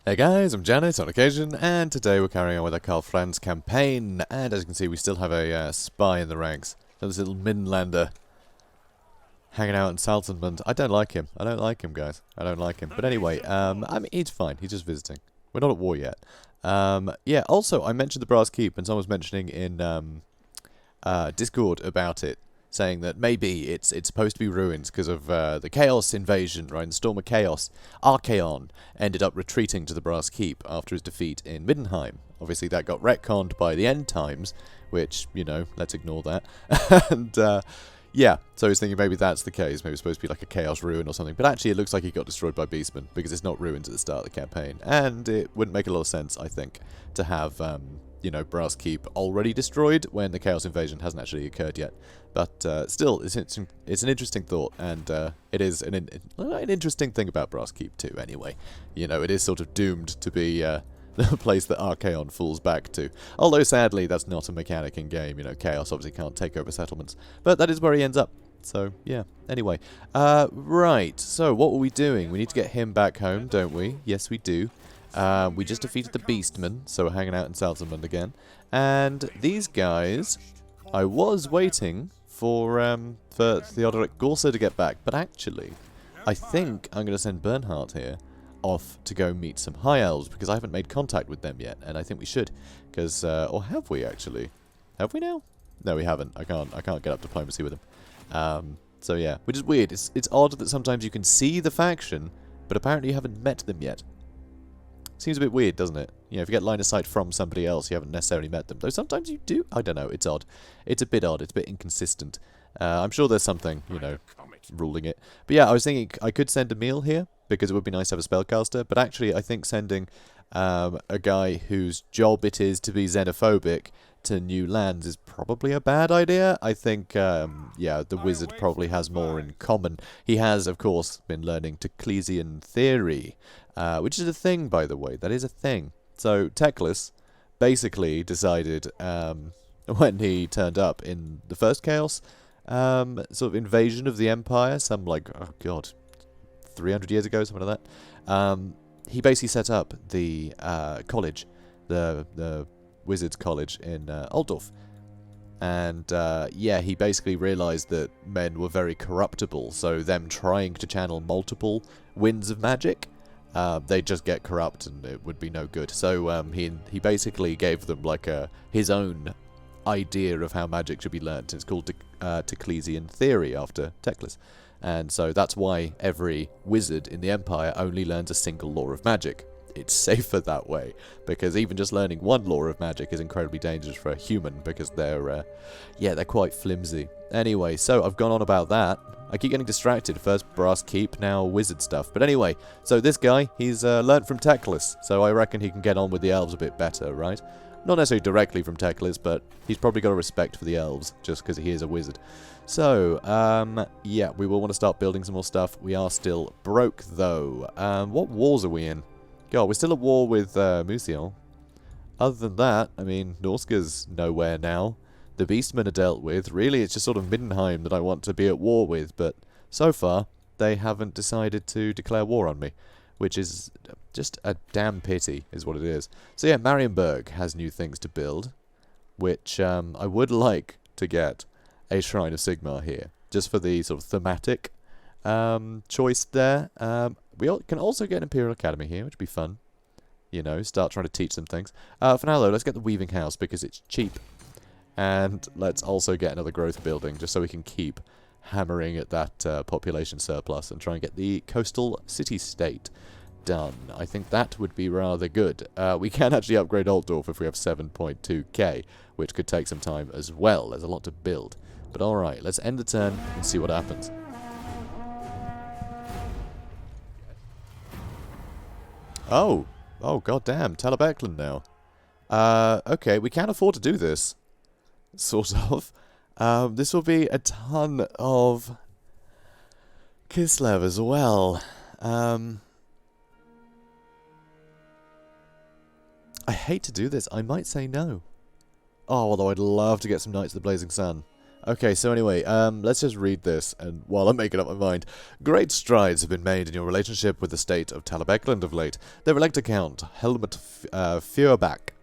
Hey guys, I'm JanetOnOccasion, and today we're carrying on with our Karl Franz campaign, and as you can see we still have a spy in the ranks. So this little Midlander hanging out in Salzenmund. I don't like him. Guys. I don't like him. But anyway, I mean, he's fine. He's just visiting. We're not at war yet. Yeah, also, I mentioned the Brass Keep, and someone was mentioning in Discord about it, saying that maybe it's supposed to be ruins because of the Chaos invasion, right? In Storm of Chaos, Archaon ended up retreating to the Brass Keep after his defeat in Middenheim. Obviously, that got retconned by the end times, which, you know, let's ignore that. And, yeah, so I was thinking maybe that's the case. Maybe it's supposed to be like a Chaos ruin or something. But actually, it looks like he got destroyed by Beastmen because it's not ruins at the start of the campaign. And it wouldn't make a lot of sense, I think, to have, you know, Brass Keep already destroyed when the Chaos invasion hasn't actually occurred yet. But still, it's an interesting thought, and it is an interesting thing about Brass Keep too, anyway. You know, it is sort of doomed to be the place that Archaon falls back to. Although, sadly, that's not a mechanic in game. You know, Chaos obviously can't take over settlements. But that is where he ends up. So, yeah. Anyway. Right. So, what were we doing? We need to get him back home, don't we? Yes, we do. We just defeated the Beastmen, so we're hanging out in Salzenmund again. And these guys, I was waiting for Theodoric Gorsa to get back, but actually, I think I'm going to send Bernhard here off to go meet some High Elves, because I haven't made contact with them yet, and I think we should, because, or have we actually? Have we now? No, we haven't. I can't get up diplomacy with them. So yeah, which is weird. It's odd that sometimes you can see the faction, but apparently you haven't met them yet. Seems a bit weird, doesn't it? You know, if you get line of sight from somebody else, you haven't necessarily met them. Though sometimes you do. I don't know. It's odd. It's a bit odd. It's a bit inconsistent. I'm sure there's something, you know, ruling it. But yeah, I was thinking I could send Emil here, because it would be nice to have a spellcaster. But actually, I think sending a guy whose job it is to be xenophobic to new lands is probably a bad idea. I think, yeah, the wizard probably has more in common. He has, of course, been learning Teclesian theory, which is a thing, by the way. That is a thing. So, Teclis basically decided, when he turned up in the first Chaos, sort of invasion of the Empire, some, like, oh god, 300 years ago, something like that, he basically set up the college, the Wizards College in Altdorf. And, yeah, he basically realized that men were very corruptible, so them trying to channel multiple winds of magic, they'd just get corrupt and it would be no good. So he basically gave them, like, his own idea of how magic should be learnt. It's called Teclesian theory, after Teclis. And so that's why every wizard in the Empire only learns a single law of magic. It's safer that way, because even just learning one law of magic is incredibly dangerous for a human, because they're, yeah, they're quite flimsy. Anyway, so I've gone on about that. I keep getting distracted. First Brass Keep, now wizard stuff. But anyway, so this guy, he's learnt from Teclis, so I reckon he can get on with the elves a bit better, right? Not necessarily directly from Teclis, but he's probably got a respect for the elves, just because he is a wizard. So, yeah, we will want to start building some more stuff. We are still broke, though. What wars are we in? God, we're still at war with Musion. Other than that, I mean, Norska's nowhere now. The Beastmen are dealt with. Really, it's just sort of Middenheim that I want to be at war with, but so far, they haven't decided to declare war on me, which is just a damn pity, is what it is. So yeah, Marienburg has new things to build, which I would like to get a Shrine of Sigmar here, just for the sort of thematic choice there. We can also get an Imperial Academy here, which would be fun. You know, start trying to teach them things. For now, though, let's get the Weaving House, because it's cheap. And let's also get another growth building, just so we can keep hammering at that population surplus and try and get the coastal city-state done. I think that would be rather good. We can actually upgrade Altdorf if we have 7.2k, which could take some time as well. There's a lot to build. But alright, let's end the turn and see what happens. Oh, goddamn, Talabeclan now. Okay, we can afford to do this. Sort of. This will be a ton of Kislev as well. I hate to do this. I might say no. Oh, although I'd love to get some Knights of the Blazing Sun. Okay, so anyway, let's just read this, and while I'm making up my mind. Great strides have been made in your relationship with the state of Talabecland of late. Their Elector Count, Helmut Feuerbach,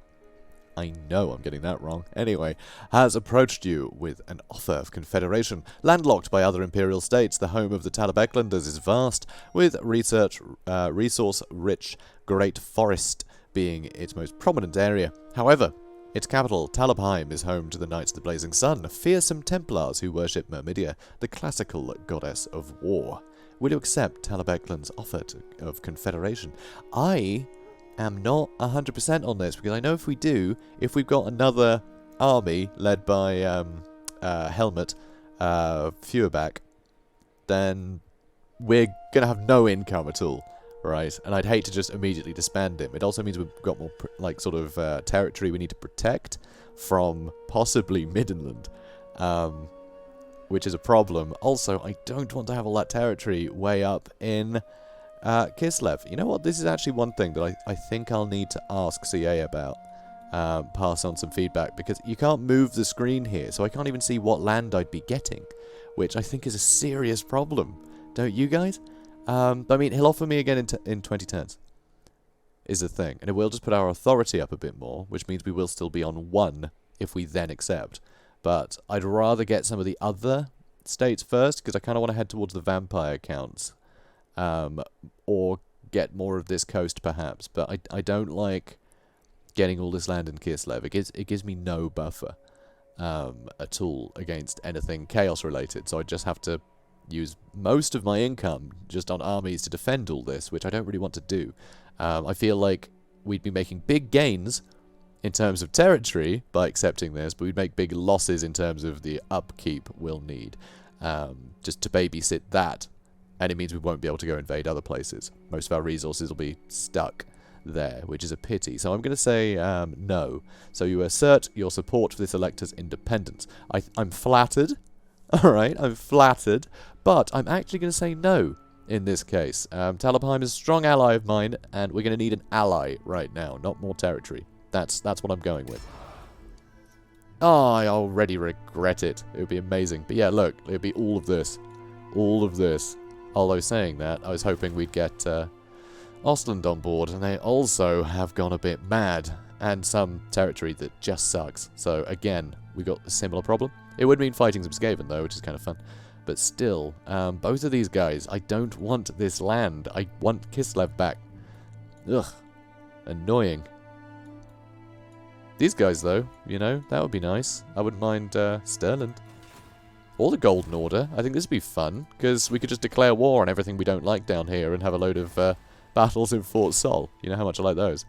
I know I'm getting that wrong, anyway, has approached you with an offer of confederation. Landlocked by other imperial states, the home of the Talabeclanders is vast, with resource-rich Great Forest being its most prominent area. However, its capital, Talabheim, is home to the Knights of the Blazing Sun, fearsome Templars who worship Myrmidia, the classical goddess of war. Will you accept Talabecland's offer of confederation? I am not 100% on this, because I know if we do, if we've got another army led by Helmut Feuerbach, then we're going to have no income at all. Right, and I'd hate to just immediately disband him. It also means we've got more, territory we need to protect from possibly Middenland, which is a problem. Also, I don't want to have all that territory way up in Kislev. You know what? This is actually one thing that I think I'll need to ask CA about. Pass on some feedback, because you can't move the screen here, so I can't even see what land I'd be getting, which I think is a serious problem. Don't you guys? I mean, he'll offer me again in 20 turns, is the thing. And it will just put our authority up a bit more, which means we will still be on 1 if we then accept. But I'd rather get some of the other states first, because I kind of want to head towards the vampire counts. Or get more of this coast, perhaps. But I don't like getting all this land in Kislev. It gives me no buffer at all against anything chaos-related, so I just have to use most of my income just on armies to defend all this, which I don't really want to do. I feel like we'd be making big gains in terms of territory by accepting this, but we'd make big losses in terms of the upkeep we'll need just to babysit that, and it means we won't be able to go invade other places. Most of our resources will be stuck there, which is a pity. So I'm going to say no. So you assert your support for this elector's independence. I'm flattered. Alright, I'm flattered, but I'm actually going to say no in this case. Talabheim is a strong ally of mine, and we're going to need an ally right now, not more territory. That's what I'm going with. Oh, I already regret it. It would be amazing. But yeah, look, it would be all of this. All of this. Although saying that, I was hoping we'd get Ostland on board, and they also have gone a bit mad, and some territory that just sucks. So again, we got a similar problem. It would mean fighting some Skaven, though, which is kind of fun. But still, both of these guys, I don't want this land. I want Kislev back. Ugh. Annoying. These guys, though, you know, that would be nice. I wouldn't mind Stirland. Or the Golden Order. I think this would be fun, because we could just declare war on everything we don't like down here and have a load of battles in Fort Sol. You know how much I like those.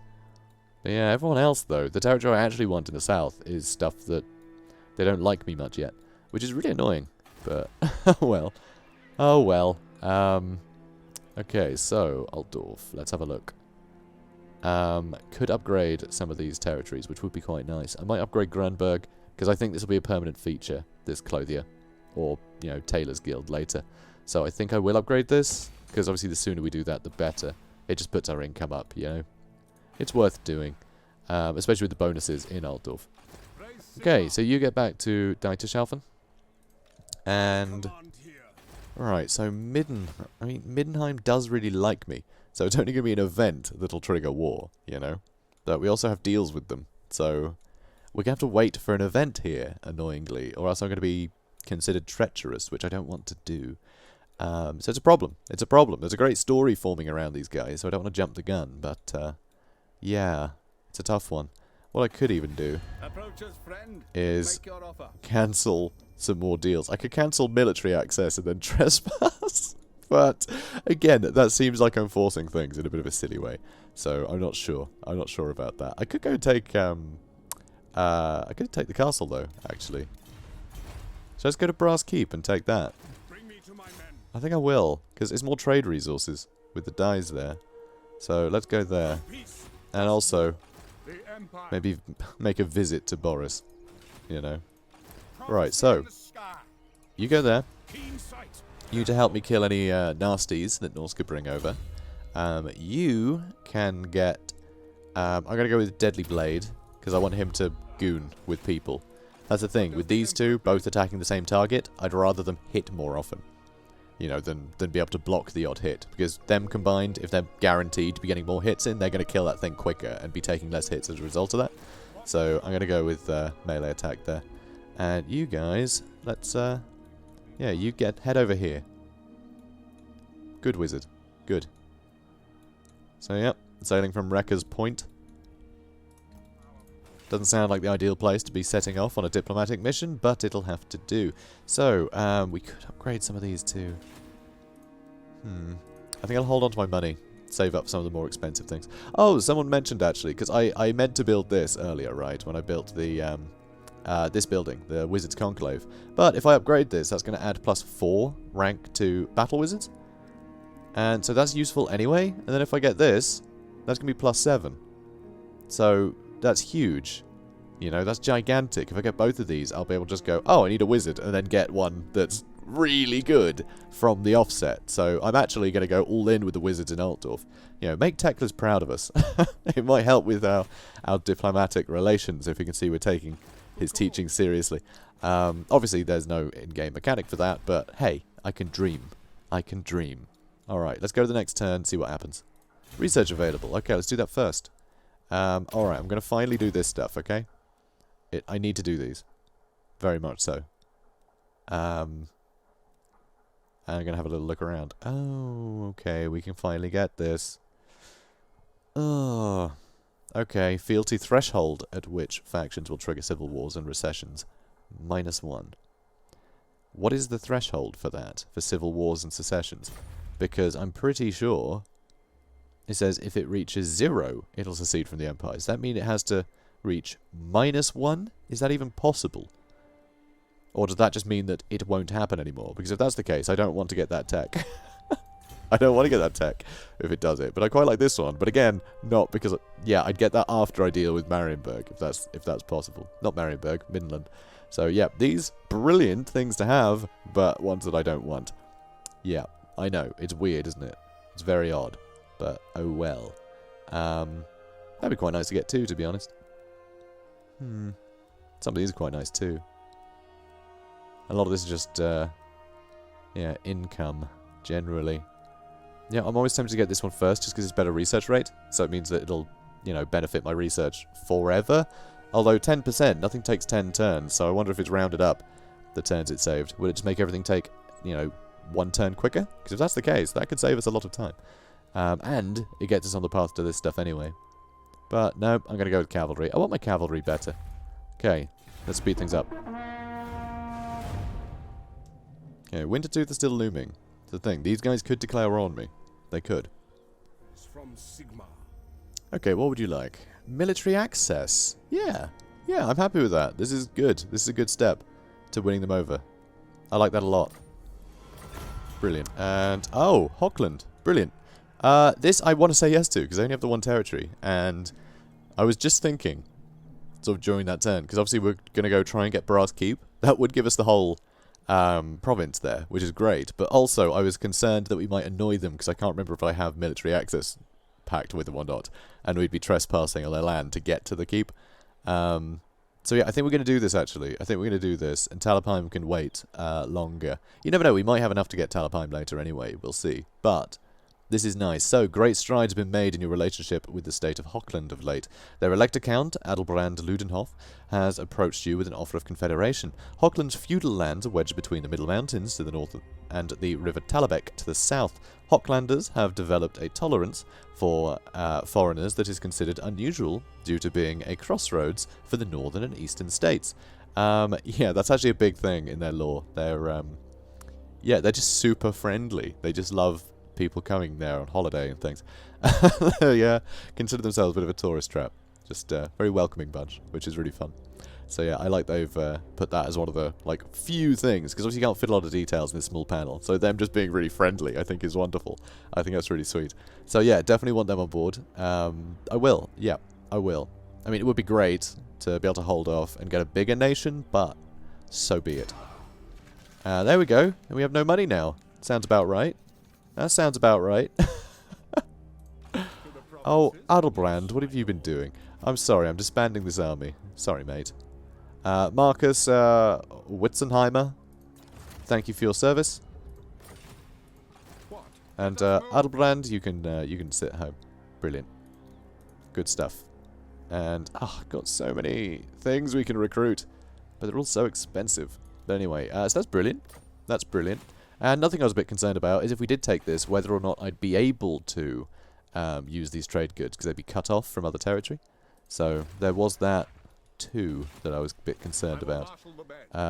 But yeah, everyone else, though, the territory I actually want in the south is stuff that they don't like me much yet, which is really annoying, but oh well. Oh well. Okay, so Altdorf, let's have a look. Could upgrade some of these territories, which would be quite nice. I might upgrade Grunberg, because I think this will be a permanent feature, this clothier, or, you know, Tailor's Guild later. So I think I will upgrade this, because obviously the sooner we do that, the better. It just puts our income up, you know. It's worth doing, especially with the bonuses in Altdorf. Okay, so you get back to Deiterschaffen. And alright, so Middenheim does really like me. So it's only going to be an event that'll trigger war, you know. But we also have deals with them. So we're going to have to wait for an event here, annoyingly, or else I'm going to be considered treacherous, which I don't want to do. So it's a problem. It's a problem. There's a great story forming around these guys, so I don't want to jump the gun. But, yeah, it's a tough one. What I could even do is cancel some more deals. I could cancel military access and then trespass. But, again, that seems like I'm forcing things in a bit of a silly way. So, I'm not sure. I'm not sure about that. I could go take, I could take the castle, though, actually. So let's go to Brass Keep and take that. I think I will, because it's more trade resources with the dies there. So, let's go there. And also, maybe make a visit to Boris, you know. Right, so, you go there. You to help me kill any nasties that Norse could bring over. You can get... I'm going to go with Deadly Blade, because I want him to goon with people. That's the thing. With these two, both attacking the same target, I'd rather them hit more often. You know, than be able to block the odd hit. Because them combined, if they're guaranteed to be getting more hits in, they're going to kill that thing quicker and be taking less hits as a result of that. So I'm going to go with melee attack there. And you guys, let's, yeah, you head over here. Good wizard. Good. So, yep, sailing from Wrecker's Point. Doesn't sound like the ideal place to be setting off on a diplomatic mission, but it'll have to do. So, we could upgrade some of these too. I think I'll hold on to my money. Save up some of the more expensive things. Oh, someone mentioned actually, because I meant to build this earlier, right? When I built the, this building, the Wizard's Conclave. But if I upgrade this, that's going to add +4 rank to Battle Wizards. And so that's useful anyway. And then if I get this, that's going to be +7. So that's huge. You know, that's gigantic. If I get both of these, I'll be able to just go, oh, I need a wizard, and then get one that's really good from the offset. So I'm actually going to go all in with the wizards in Altdorf. You know, make Teklas proud of us. It might help with our diplomatic relations if we can see we're taking his teaching seriously. Obviously, there's no in-game mechanic for that, but hey, I can dream. I can dream. Alright, let's go to the next turn, see what happens. Research available. Okay, let's do that first. Alright, I'm going to finally do this stuff, okay? I need to do these. Very much so. I'm going to have a little look around. Oh, okay, we can finally get this. Oh, okay, fealty threshold at which factions will trigger civil wars and recessions. -1. What is the threshold for that, for civil wars and secessions? Because I'm pretty sure it says if it reaches 0, it'll secede from the Empire. Does that mean it has to reach -1? Is that even possible? Or does that just mean that it won't happen anymore? Because if that's the case, I don't want to get that tech. I don't want to get that tech if it does it. But I quite like this one. But again, not because... yeah, I'd get that after I deal with Marienburg, if that's possible. Not Marienburg, Midland. So yeah, these brilliant things to have, but ones that I don't want. Yeah, I know. It's weird, isn't it? It's very odd. But oh well. That'd be quite nice to get too, to be honest. Some of these are quite nice too. A lot of this is just, yeah, income, generally. Yeah, I'm always tempted to get this one first, just because it's better research rate. So it means that it'll, you know, benefit my research forever. Although 10%, nothing takes 10 turns, so I wonder if it's rounded up the turns it saved. Would it just make everything take, you know, 1 turn quicker? Because if that's the case, that could save us a lot of time. And it gets us on the path to this stuff anyway. But no, I'm going to go with cavalry. I want my cavalry better. Okay, let's speed things up. Okay, Wintertooth is still looming. It's the thing. These guys could declare war on me. They could. From SIGMAR. Okay, what would you like? Military access. Yeah. Yeah, I'm happy with that. This is good. This is a good step to winning them over. I like that a lot. Brilliant. And, oh, Hochland. Brilliant. This I want to say yes to, because I only have the 1 territory. And I was just thinking, sort of during that turn, because obviously we're going to go try and get Brass Keep. That would give us the whole province there, which is great. But also, I was concerned that we might annoy them, because I can't remember if I have military access packed with them or not. And we'd be trespassing on their land to get to the keep. So yeah, I think we're going to do this, actually. I think we're going to do this, and Talapheim can wait longer. You never know, we might have enough to get Talapheim later anyway. We'll see. But this is nice. So, great strides have been made in your relationship with the state of Hochland of late. Their Elector Count, Adelbrand Ludenhof, has approached you with an offer of confederation. Hochland's feudal lands are wedged between the Middle Mountains to the north and the River Talabek to the south. Hochlanders have developed a tolerance for foreigners that is considered unusual due to being a crossroads for the northern and eastern states. Yeah, that's actually a big thing in their law. Yeah, they're just super friendly. They just love people coming there on holiday and things. Yeah, consider themselves a bit of a tourist trap. Just a very welcoming bunch, which is really fun. So yeah, I like they've put that as one of the few things, because obviously you can't fit a lot of details in this small panel. So them just being really friendly, I think, is wonderful. I think that's really sweet. So yeah, definitely want them on board. I will. Yeah, I will. I mean, it would be great to be able to hold off and get a bigger nation, but so be it. There we go. And we have no money now. Sounds about right. That sounds about right. Oh, Adelbrand, what have you been doing? I'm sorry, I'm disbanding this army. Sorry, mate. Marcus Witzenheimer, thank you for your service. What? And Adelbrand, you can sit home. Brilliant. Good stuff. And got so many things we can recruit, but they're all so expensive. But anyway, so that's brilliant. That's brilliant. And nothing I was a bit concerned about is if we did take this, whether or not I'd be able to use these trade goods, because they'd be cut off from other territory. So there was that too that I was a bit concerned about.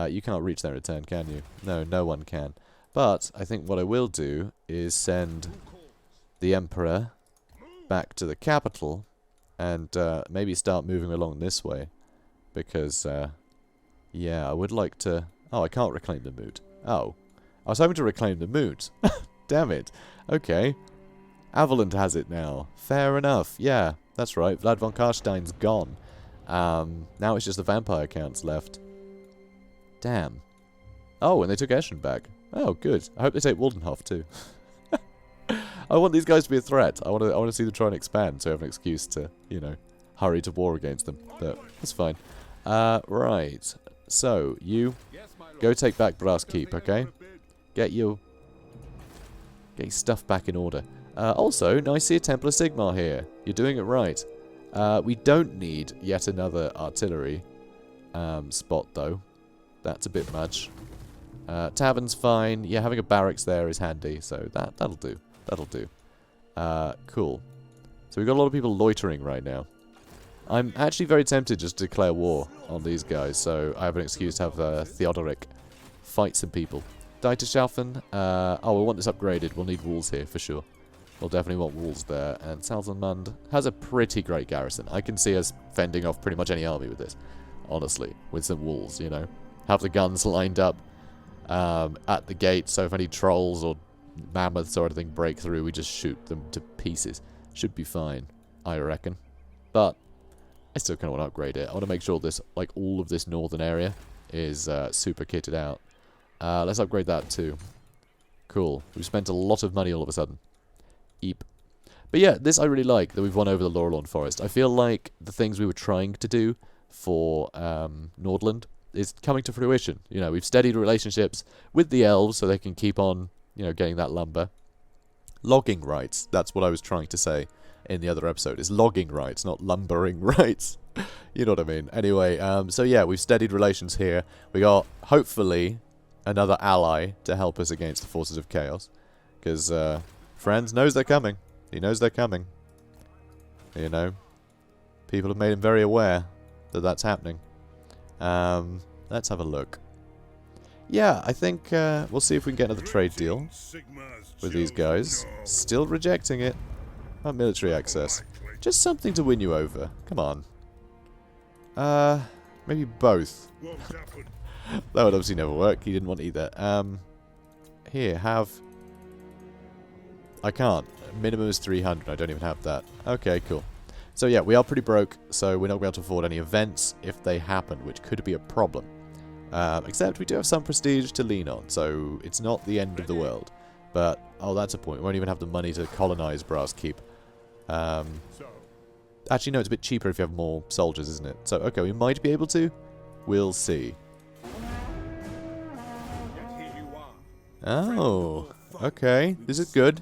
You can't reach there in turn, can you? No, no one can. But I think what I will do is send the Emperor back to the capital and maybe start moving along this way. Because, yeah, I would like to... Oh, I can't reclaim the moot. Oh. I was hoping to reclaim the moot. Damn it. Okay. Avalund has it now. Fair enough. Yeah, that's right. Vlad von Karstein's gone. Now it's just the vampire counts left. Damn. Oh, and they took Eschen back. Oh, good. I hope they take Waldenhof too. I want these guys to be a threat. I want to see them try and expand, so I have an excuse to, you know, hurry to war against them. But that's fine. Right. So you go take back Brass Keep, okay? Get your stuff back in order. Also, now I see a Temple of Sigmar here. You're doing it right. We don't need yet another artillery spot, though. That's a bit much. Tavern's fine. Yeah, having a barracks there is handy, so that'll do. That'll do. Cool. So we've got a lot of people loitering right now. I'm actually very tempted just to declare war on these guys, so I have an excuse to have Theodoric fight some people. Dieterschaffen. Oh, we'll want this upgraded. We'll need walls here for sure. We'll definitely want walls there. And Salzanmund has a pretty great garrison. I can see us fending off pretty much any army with this. Honestly. With some walls, you know. Have the guns lined up at the gate, so if any trolls or mammoths or anything break through, we just shoot them to pieces. Should be fine, I reckon. But I still kind of want to upgrade it. I want to make sure this, like all of this northern area, is super kitted out. Let's upgrade that too. Cool. We've spent a lot of money all of a sudden. Eep. But yeah, this I really like, that we've won over the Laurelorn Forest. I feel like the things we were trying to do for Nordland is coming to fruition. You know, we've steadied relationships with the elves so they can keep on, you know, getting that lumber. Logging rights, that's what I was trying to say in the other episode, is logging rights, not lumbering rights. You know what I mean? Anyway, so yeah, we've steadied relations here. We got, hopefully, another ally to help us against the forces of chaos. Because Franz knows they're coming. He knows they're coming. You know, people have made him very aware that that's happening. Let's have a look. Yeah, I think we'll see if we can get another trade deal with these guys. Still rejecting it. Not military access. Just something to win you over. Come on. Maybe both. That would obviously never work. He didn't want either. Here, have... I can't. Minimum is 300. I don't even have that. Okay, cool. So yeah, we are pretty broke, so we're not going to be able to afford any events if they happen, which could be a problem. Except we do have some prestige to lean on, so it's not the end of the world. But, oh, that's a point. We won't even have the money to colonize Brass Keep. Actually, no, it's a bit cheaper if you have more soldiers, isn't it? So, okay, we might be able to. We'll see. Oh, okay. This is good.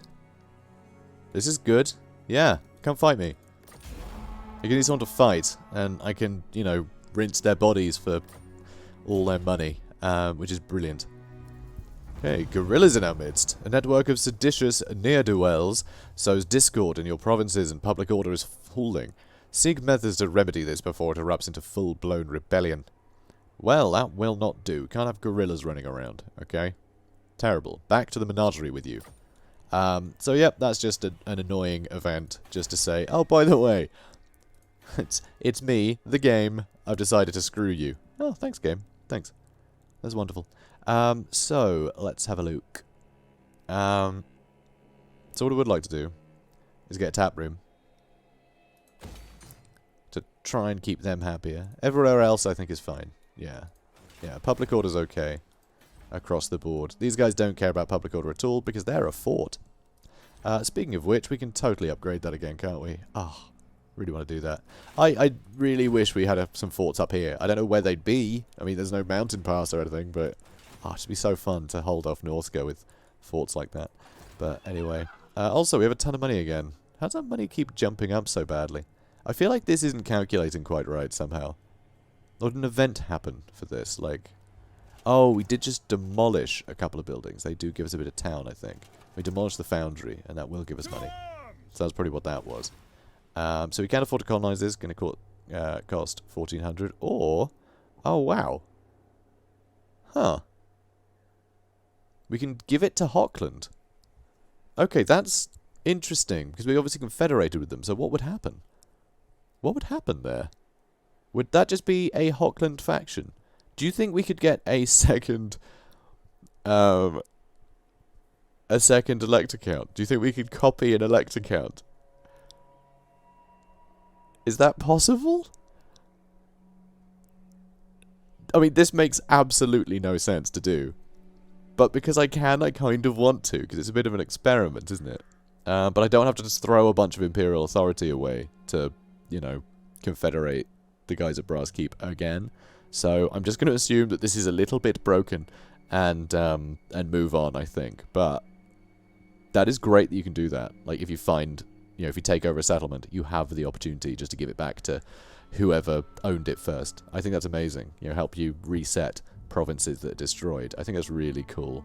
This is good. Yeah, come fight me. I can need someone to fight, and I can, you know, rinse their bodies for all their money, which is brilliant. Okay, guerrillas in our midst. A network of seditious ne'er-do-wells sows discord in your provinces and public order is falling. Seek methods to remedy this before it erupts into full-blown rebellion. Well, that will not do. Can't have guerrillas running around, okay? Terrible. Back to the menagerie with you. So, yep, that's just an annoying event, just to say, oh, by the way, it's me, the game. I've decided to screw you. Oh, thanks, game. Thanks. That's wonderful. So, let's have a look. So what I would like to do is get a tap room to try and keep them happier. Everywhere else I think is fine. Yeah. Yeah, public order's okay across the board. These guys don't care about public order at all because they're a fort. Speaking of which, we can totally upgrade that again, can't we? Ah, Really want to do that. I really wish we had some forts up here. I don't know where they'd be. I mean, there's no mountain pass or anything, but it'd be so fun to hold off Norska with forts like that. But anyway. Also, we have a ton of money again. How does that money keep jumping up so badly? I feel like this isn't calculating quite right somehow. Or did an event happen for this? Like, oh, we did just demolish a couple of buildings. They do give us a bit of town, I think. We demolished the foundry, and that will give us money. So that's probably what that was. So we can't afford to colonize this. Going to cost 1,400. Or, oh wow, huh? We can give it to Hockland. Okay, that's interesting because we obviously confederated with them. So what would happen? What would happen there? Would that just be a Hockland faction? Do you think we could get a second elector count? Do you think we could copy an elector count? Is that possible? I mean, this makes absolutely no sense to do. But because I can, I kind of want to, because it's a bit of an experiment, isn't it? But I don't have to just throw a bunch of imperial authority away to, you know, confederate the guys at Brass Keep again. So I'm just going to assume that this is a little bit broken and move on, I think. But that is great that you can do that. Like, if you find, you know, if you take over a settlement, you have the opportunity just to give it back to whoever owned it first. I think that's amazing. You know, help you reset provinces that are destroyed. I think that's really cool.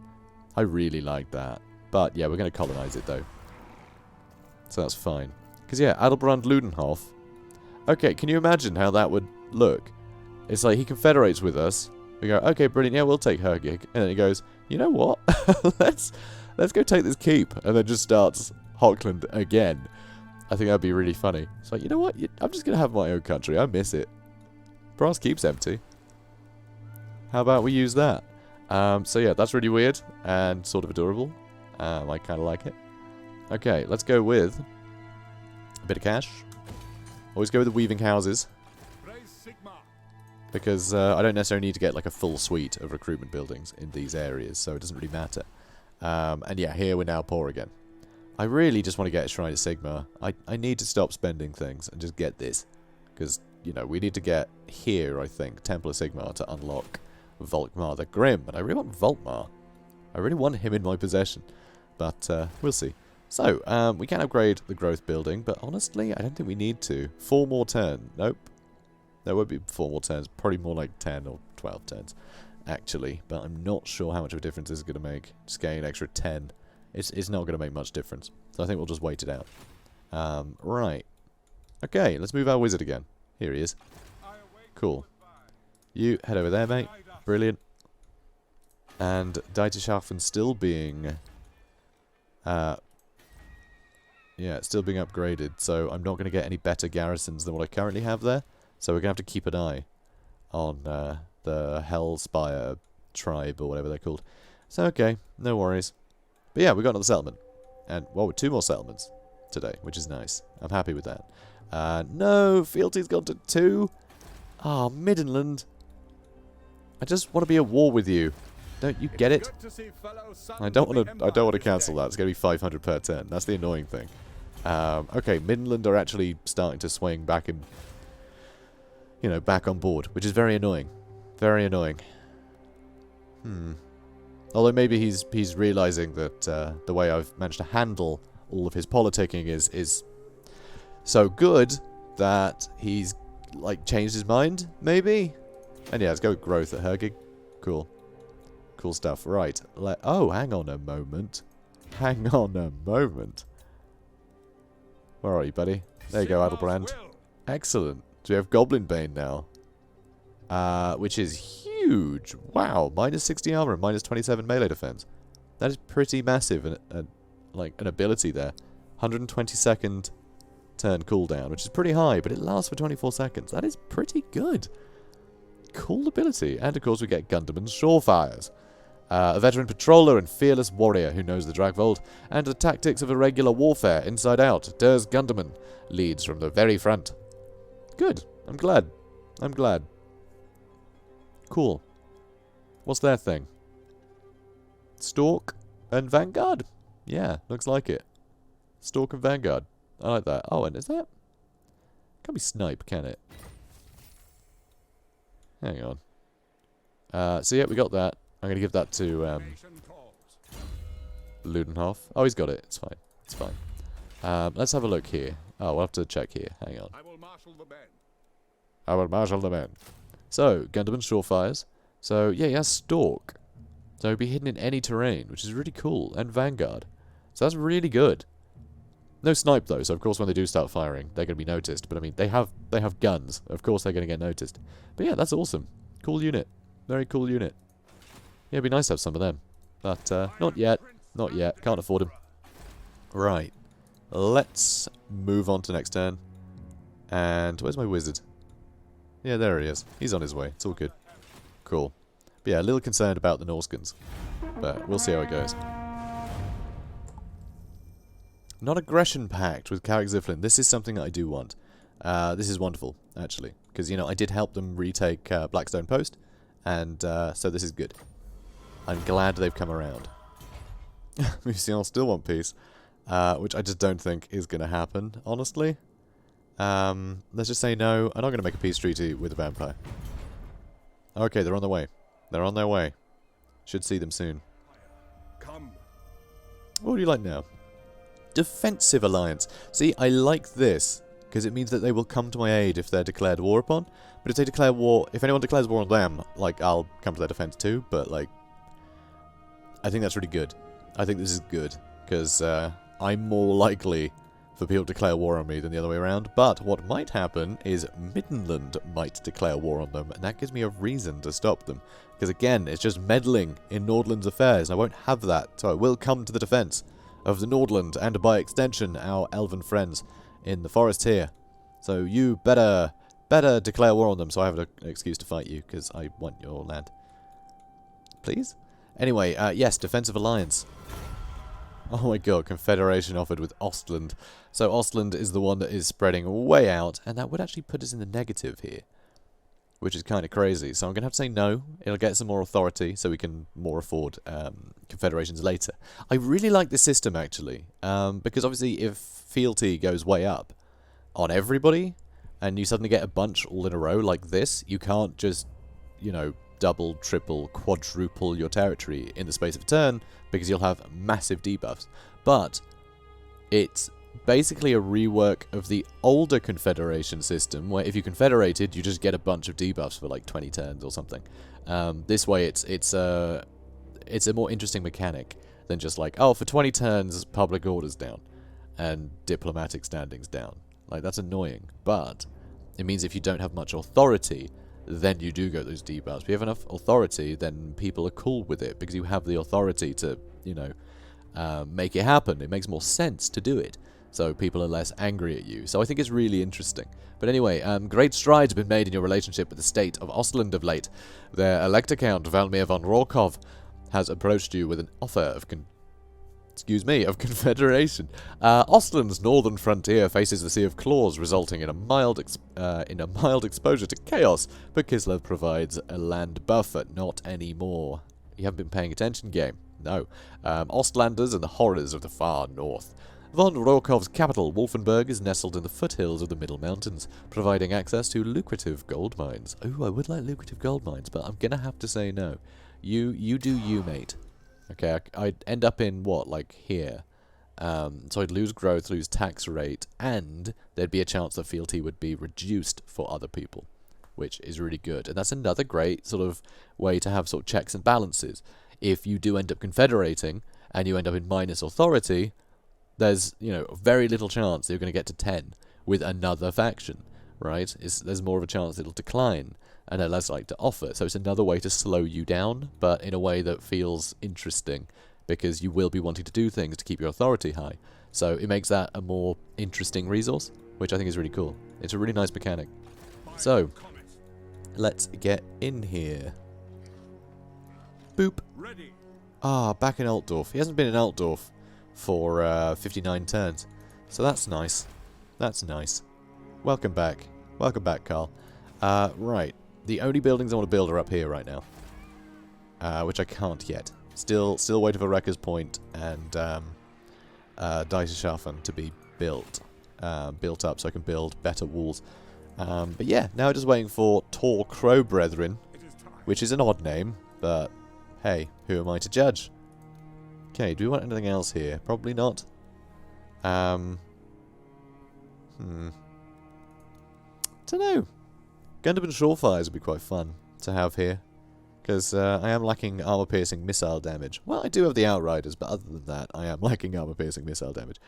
I really like that. But yeah, we're going to colonize it though. So that's fine. Because yeah, Adelbrand Ludenhof. Okay, can you imagine how that would look? It's like he confederates with us. We go, okay, brilliant, yeah, we'll take Hergig. And then he goes, you know what? let's go take this keep. And then just starts Hockland again. I think that'd be really funny. It's like, you know what? I'm just going to have my own country. I miss it. Brass Keep's empty. How about we use that? So yeah, that's really weird and sort of adorable. I kind of like it. Okay, let's go with a bit of cash. Always go with the weaving houses. Because I don't necessarily need to get like a full suite of recruitment buildings in these areas, so it doesn't really matter. And yeah, here we're now poor again. I really just want to get a Shrine of Sigmar. I need to stop spending things and just get this. Because, you know, we need to get here, I think, Temple of Sigmar to unlock Volkmar the Grim. And I really want Volkmar. I really want him in my possession. But we'll see. So, we can upgrade the growth building, but honestly, I don't think we need to. 4 more turns. Nope. There won't be 4 more turns. Probably more like 10 or 12 turns, actually. But I'm not sure how much of a difference this is going to make. Just getting an extra 10. It's not going to make much difference. So I think we'll just wait it out. Right. Okay, let's move our wizard again. Here he is. Cool. You head over there, mate. Brilliant. And Deiterschaffen still being... yeah, it's still being upgraded. So I'm not going to get any better garrisons than what I currently have there. So we're going to have to keep an eye on the Hellspire tribe or whatever they're called. So okay, no worries. But yeah, we got another settlement. And, well, 2 more settlements today, which is nice. I'm happy with that. No, fealty's gone to 2. Ah, Middenland. I just want to be at war with you. Don't you get it? I don't want to cancel that. It's going to be 500 per turn. That's the annoying thing. Okay, Middenland are actually starting to swing back in, you know, back on board, which is very annoying. Very annoying. Although maybe he's realizing that the way I've managed to handle all of his politicking is so good that he's like changed his mind, maybe. And yeah, let's go with growth at Hergig. Cool, cool stuff. Right. Oh, hang on a moment. Hang on a moment. Where are you, buddy? There you go, Adelbrand. Excellent. So we have Goblin Bane now, which is huge. Wow, minus 60 armor and minus 27 melee defense. That is pretty massive, and like an ability there. 122nd turn cooldown, which is pretty high, but it lasts for 24 seconds. That is pretty good. Cool ability. And of course we get Gunderman's Shorefires. A veteran patroller and fearless warrior who knows the Dragvold and the tactics of irregular warfare inside out. Durs Gunderman leads from the very front. Good. I'm glad. I'm glad. Cool. What's their thing? Stalk and Vanguard. Yeah, looks like it. Stalk and Vanguard. I like that. Oh, and is that? be snipe, can it? Hang on. So yeah, we got that. I'm gonna give that to Ludenhoff. Oh, he's got it. It's fine. It's fine. Let's have a look here. Oh, we'll have to check here. Hang on. I will marshal the men. I will marshal the men. So, Gunderman Surefires. So, yeah, he has Stalk. So he'll be hidden in any terrain, which is really cool. And Vanguard. So that's really good. No snipe, though, so of course when they do start firing, they're going to be noticed. But I mean, they have guns. Of course they're going to get noticed. But yeah, that's awesome. Cool unit. Very cool unit. Yeah, it'd be nice to have some of them. But, not yet. Not yet. Can't afford them. Right. Let's move on to next turn. And where's my wizard? Yeah, there he is. He's on his way. It's all good. Cool. But yeah, a little concerned about the Norskens. But we'll see how it goes. Non-aggression pact with Karag Ziflin. This is something that I do want. This is wonderful, actually. Because, you know, I did help them retake Blackstone Post. And so this is good. I'm glad they've come around. We see, I'll still want peace. Which I just don't think is going to happen, honestly. Let's just say no. I'm not going to make a peace treaty with the vampire. Okay, they're on their way. They're on their way. Should see them soon. Come. What would you like now? Defensive alliance. See, I like this, because it means that they will come to my aid if they're declared war upon. But if they declare war, if anyone declares war on them, like, I'll come to their defense too, but, like, I think that's really good. I think this is good, because, I'm more likely for people to declare war on me than the other way around. But what might happen is Middenland might declare war on them, and that gives me a reason to stop them. Because again, it's just meddling in Nordland's affairs, and I won't have that, so I will come to the defense of the Nordland, and by extension, our elven friends in the forest here. So you better declare war on them, so I have an excuse to fight you, because I want your land. Please? Anyway, yes, defensive alliance. Oh my god, Confederation offered with Ostland. So Ostland is the one that is spreading way out, and that would actually put us in the negative here. Which is kind of crazy. So I'm going to have to say no. It'll get some more authority, so we can more afford confederations later. I really like this system, actually. Because obviously if fealty goes way up on everybody, and you suddenly get a bunch all in a row like this, you can't just, you know, double, triple, quadruple your territory in the space of a turn, because you'll have massive debuffs. But it's basically a rework of the older Confederation system, where if you confederated, you just get a bunch of debuffs for like 20 turns or something. This way, it's a more interesting mechanic than just like, oh, for 20 turns, public order's down and diplomatic standing's down. Like, that's annoying, but it means if you don't have much authority, then you do get those debuffs. If you have enough authority, then people are cool with it, because you have the authority to, you know, make it happen. It makes more sense to do it, so people are less angry at you. So I think it's really interesting. But anyway, great strides have been made in your relationship with the state of Ostland of late. Their Elector Count, Valmir von Rorkov, has approached you with an offer of confederation. Ostland's northern frontier faces the Sea of Claws, resulting in a mild exposure to chaos, but Kislev provides a land buffer. Not anymore. You haven't been paying attention, game. No. Ostlanders and the horrors of the far north. Von Rorkov's capital, Wolfenberg, is nestled in the foothills of the Middle Mountains, providing access to lucrative gold mines. Ooh, I would like lucrative gold mines, but I'm gonna have to say no. You do you, mate. Okay, I'd end up in, what, like here. So I'd lose growth, lose tax rate, and there'd be a chance that fealty would be reduced for other people, which is really good. And that's another great sort of way to have sort of checks and balances. If you do end up confederating, and you end up in minus authority, there's, you know, very little chance that you're going to get to 10 with another faction, right? There's more of a chance it'll decline, and they're less likely to offer. So it's another way to slow you down, but in a way that feels interesting, because you will be wanting to do things to keep your authority high. So it makes that a more interesting resource, which I think is really cool. It's a really nice mechanic. So, let's get in here. Boop. Ah, back in Altdorf. He hasn't been in Altdorf for 59 turns. So that's nice. That's nice. Welcome back. Welcome back, Karl. Right. The only buildings I want to build are up here right now. Which I can't yet. Still waiting for Wrecker's Point and Dieterschaffen to be built. built up so I can build better walls. But yeah, now just waiting for Tor Crow Brethren, which is an odd name, but hey, who am I to judge? Okay, do we want anything else here? Probably not. Don't know. Gundam and Shorefires would be quite fun to have here. Because I am lacking armor-piercing missile damage. Well, I do have the Outriders, but other than that, I am lacking armor-piercing missile damage.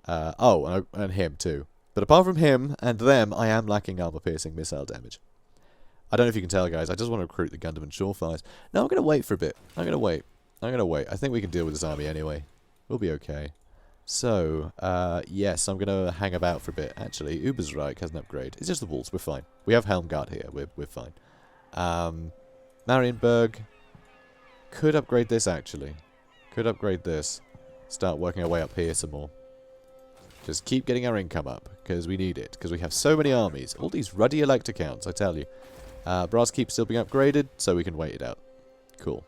And him too. But apart from him and them, I am lacking armor-piercing missile damage. I don't know if you can tell, guys. I just want to recruit the Gundam and Shorefires. No, I'm going to wait for a bit. I'm going to wait. I think we can deal with this army anyway. We'll be okay. So, yes, I'm going to hang about for a bit. Actually, Ubersreich has an upgrade. It's just the walls. We're fine. We have Helmgard here. We're fine. Marienburg. Could upgrade this, actually. Could upgrade this. Start working our way up here some more. Just keep getting our income up, because we need it. Because we have so many armies. All these ruddy elector counts, I tell you. Brass keeps still being upgraded, so we can wait it out. Cool.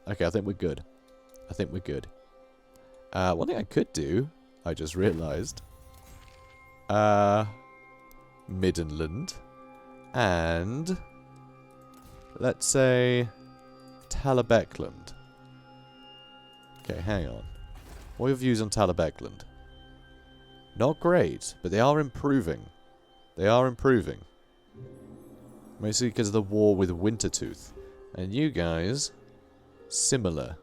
Okay, I think we're good. One thing I could do, I just realised. Middenland. And let's say Talabecland. Okay, hang on. What are your views on Talabecland? Not great, but they are improving. Mostly because of the war with Wintertooth. And you guys, similar.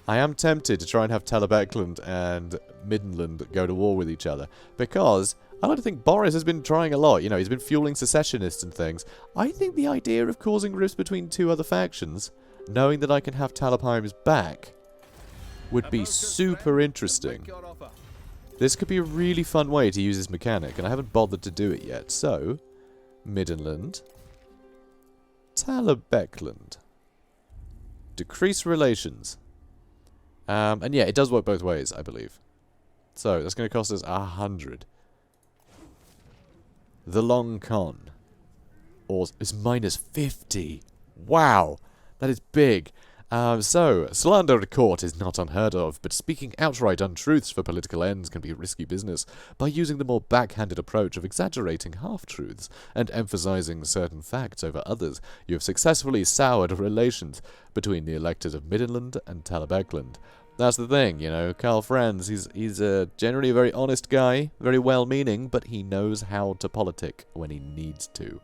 I am tempted to try and have Talabecland and Middenland go to war with each other. Because I like to think Boris has been trying a lot. You know, he's been fueling secessionists and things. I think the idea of causing rifts between two other factions, knowing that I can have Talabheim's back, would be super interesting. This could be a really fun way to use this mechanic, and I haven't bothered to do it yet. So, Middenland, Talabecland. Decrease relations. And yeah, it does work both ways, I believe. So, that's going to cost us 100. The Long Con. Or is minus 50. Wow! That is big. So, slander at court is not unheard of, but speaking outright untruths for political ends can be a risky business. By using the more backhanded approach of exaggerating half-truths and emphasizing certain facts over others, you have successfully soured relations between the electors of Middenland and Talabecland. That's the thing, you know, Karl Franz, he's generally a very honest guy, very well-meaning, but he knows how to politic when he needs to.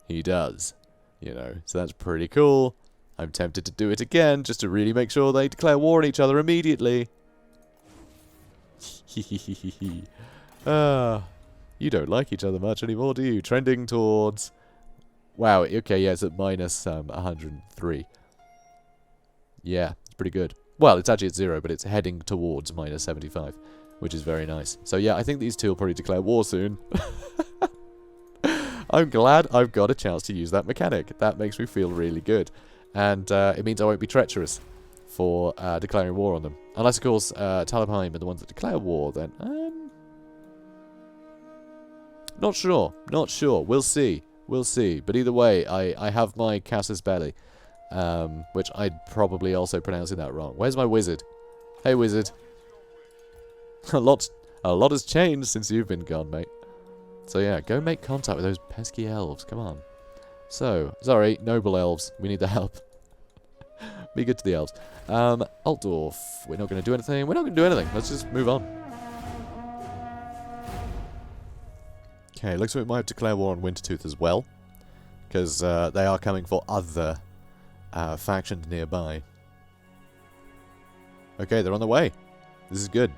He does, you know, so that's pretty cool. I'm tempted to do it again, just to really make sure they declare war on each other immediately. You don't like each other much anymore, do you? Trending towards... Wow, okay, yeah, it's at minus 103. Yeah, it's pretty good. Well, it's actually at 0, but it's heading towards minus 75, which is very nice. So yeah, I think these two will probably declare war soon. I'm glad I've got a chance to use that mechanic. That makes me feel really good. And it means I won't be treacherous for declaring war on them. Unless, of course, Talabheim are the ones that declare war, then... Not sure. We'll see. But either way, I have my casus belli. Which I'd probably also pronouncing that wrong. Where's my wizard? Hey, wizard. A lot has changed since you've been gone, mate. So yeah, go make contact with those pesky elves. Come on. So, sorry, noble elves. We need the help. Be good to the elves. Altdorf. We're not going to do anything. Let's just move on. Okay, looks like we might have to declare war on Wintertooth as well. Because they are coming for other factions nearby. Okay, they're on the way. This is good.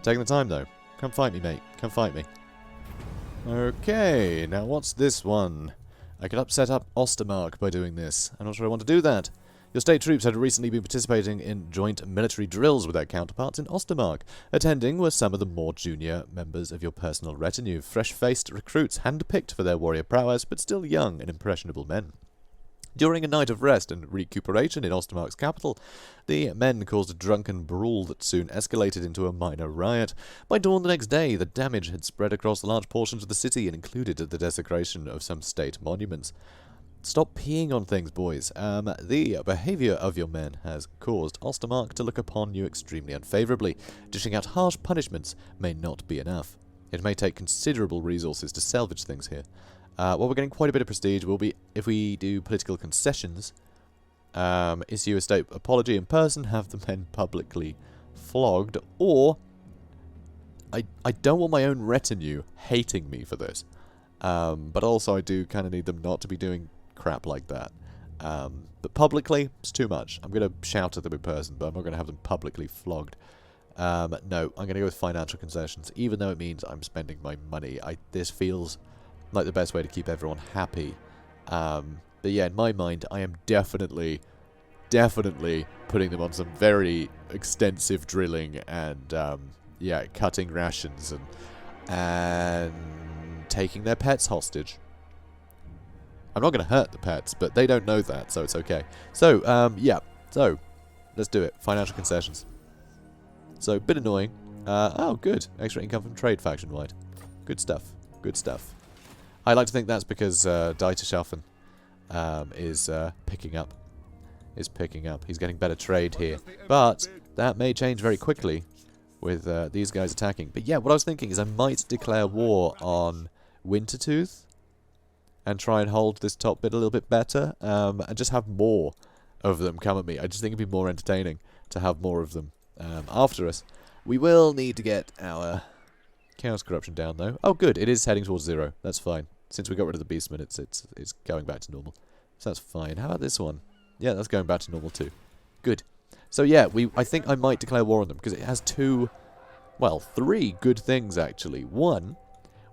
Taking the time, though. Come fight me, mate. Come fight me. Okay, now what's this one? I could upset up Ostermark by doing this. I'm not sure I want to do that. Your state troops had recently been participating in joint military drills with their counterparts in Ostermark. Attending were some of the more junior members of your personal retinue, fresh-faced recruits hand-picked for their warrior prowess, but still young and impressionable men. During a night of rest and recuperation in Ostermark's capital, the men caused a drunken brawl that soon escalated into a minor riot. By dawn the next day, the damage had spread across large portions of the city and included the desecration of some state monuments. Stop peeing on things, boys. The behaviour of your men has caused Ostermark to look upon you extremely unfavourably. Dishing out harsh punishments may not be enough. It may take considerable resources to salvage things here. While we're getting quite a bit of prestige, will be if we do political concessions, issue a state apology in person, have the men publicly flogged, or I don't want my own retinue hating me for this. But also I do kind of need them not to be doing crap like that. But publicly, it's too much. I'm going to shout at them in person, but I'm not going to have them publicly flogged. No, I'm going to go with financial concessions, even though it means I'm spending my money. This feels like the best way to keep everyone happy. But yeah, in my mind, I am definitely putting them on some very extensive drilling and, yeah, cutting rations and taking their pets hostage. I'm not going to hurt the pets, but they don't know that, so it's okay. So, yeah. So, let's do it. Financial concessions. So, a bit annoying. Oh, good. Extra income from trade faction-wide. Good stuff. Good stuff. I like to think that's because Dieterschaffen is picking up. He's getting better trade here. But that may change very quickly with these guys attacking. But yeah, what I was thinking is I might declare war on Wintertooth and try and hold this top bit a little bit better, and just have more of them come at me. I just think it'd be more entertaining to have more of them after us. We will need to get our chaos corruption down, though. Oh, good. It is heading towards 0. That's fine. Since we got rid of the beastmen, it's going back to normal. So that's fine. How about this one? Yeah, that's going back to normal too. Good. So yeah, I think I might declare war on them because it has 3 good things actually. 1,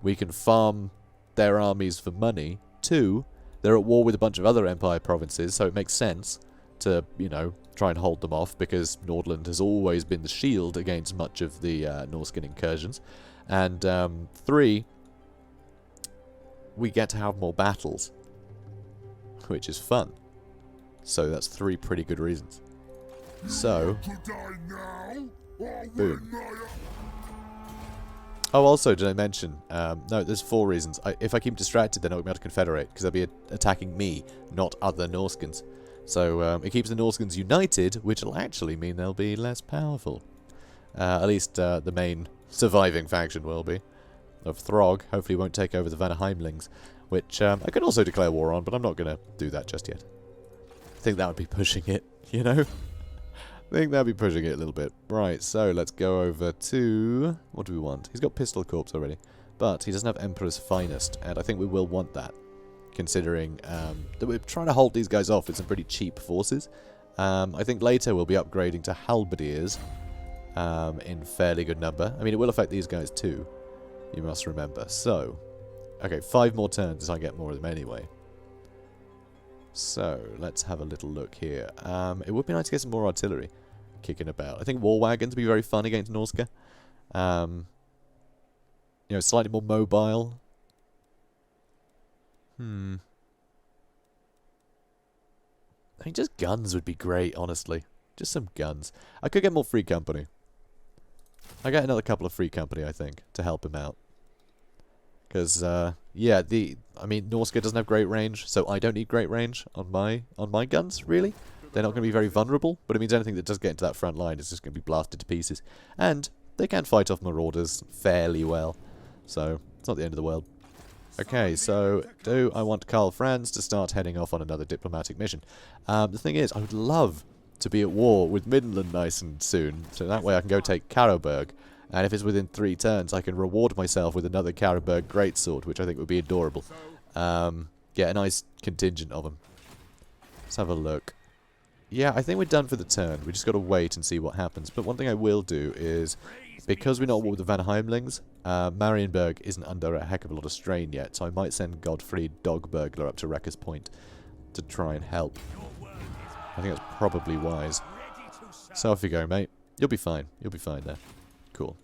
we can farm their armies for money. 2, they're at war with a bunch of other Empire provinces, so it makes sense to, you know, try and hold them off because Nordland has always been the shield against much of the Norscan incursions. And 3, we get to have more battles, which is fun. So that's 3 pretty good reasons. So, boom. Oh, also, did I mention, no, there's 4 reasons. If I keep distracted, they're not going to be able to confederate, because they'll be attacking me, not other Norscans. So, it keeps the Norscans united, which will actually mean they'll be less powerful. At least, the main surviving faction will be. Of Throg, hopefully won't take over the Vanaheimlings, which I could also declare war on, but I'm not going to do that just yet. I think that would be pushing it, you know? I think that would be pushing it a little bit. Right, so let's go over to... What do we want? He's got Pistol Corps already. But he doesn't have Emperor's Finest, and I think we will want that. Considering that we're trying to hold these guys off with some pretty cheap forces. I think later we'll be upgrading to Halberdiers in fairly good number. I mean, it will affect these guys too, you must remember. So, okay, 5 more turns as I get more of them anyway. So, let's have a little look here. It would be nice to get some more artillery kicking about. I think war wagons would be very fun against Norska. You know, slightly more mobile. I think just guns would be great, honestly. Just some guns. I could get more free company. I get another couple of free company, I think, to help him out. Because, yeah, I mean, Norska doesn't have great range, so I don't need great range on my guns, really. They're not going to be very vulnerable, but it means anything that does get into that front line is just going to be blasted to pieces. And they can fight off marauders fairly well, so it's not the end of the world. Okay, so do I want Karl Franz to start heading off on another diplomatic mission? The thing is, I would love to be at war with Midland nice and soon, so that way I can go take Berg. And if it's within 3 turns, I can reward myself with another Berg greatsword, which I think would be adorable. Get a nice contingent of them. Let's have a look. Yeah, I think we're done for the turn. We just got to wait and see what happens. But one thing I will do is, because we're not at war with the Vanaheimlings, Marienburg isn't under a heck of a lot of strain yet, so I might send Godfried Dogburglar up to Wrecker's Point to try and help. I think that's probably wise. So off you go, mate. You'll be fine. You'll be fine there. Cool.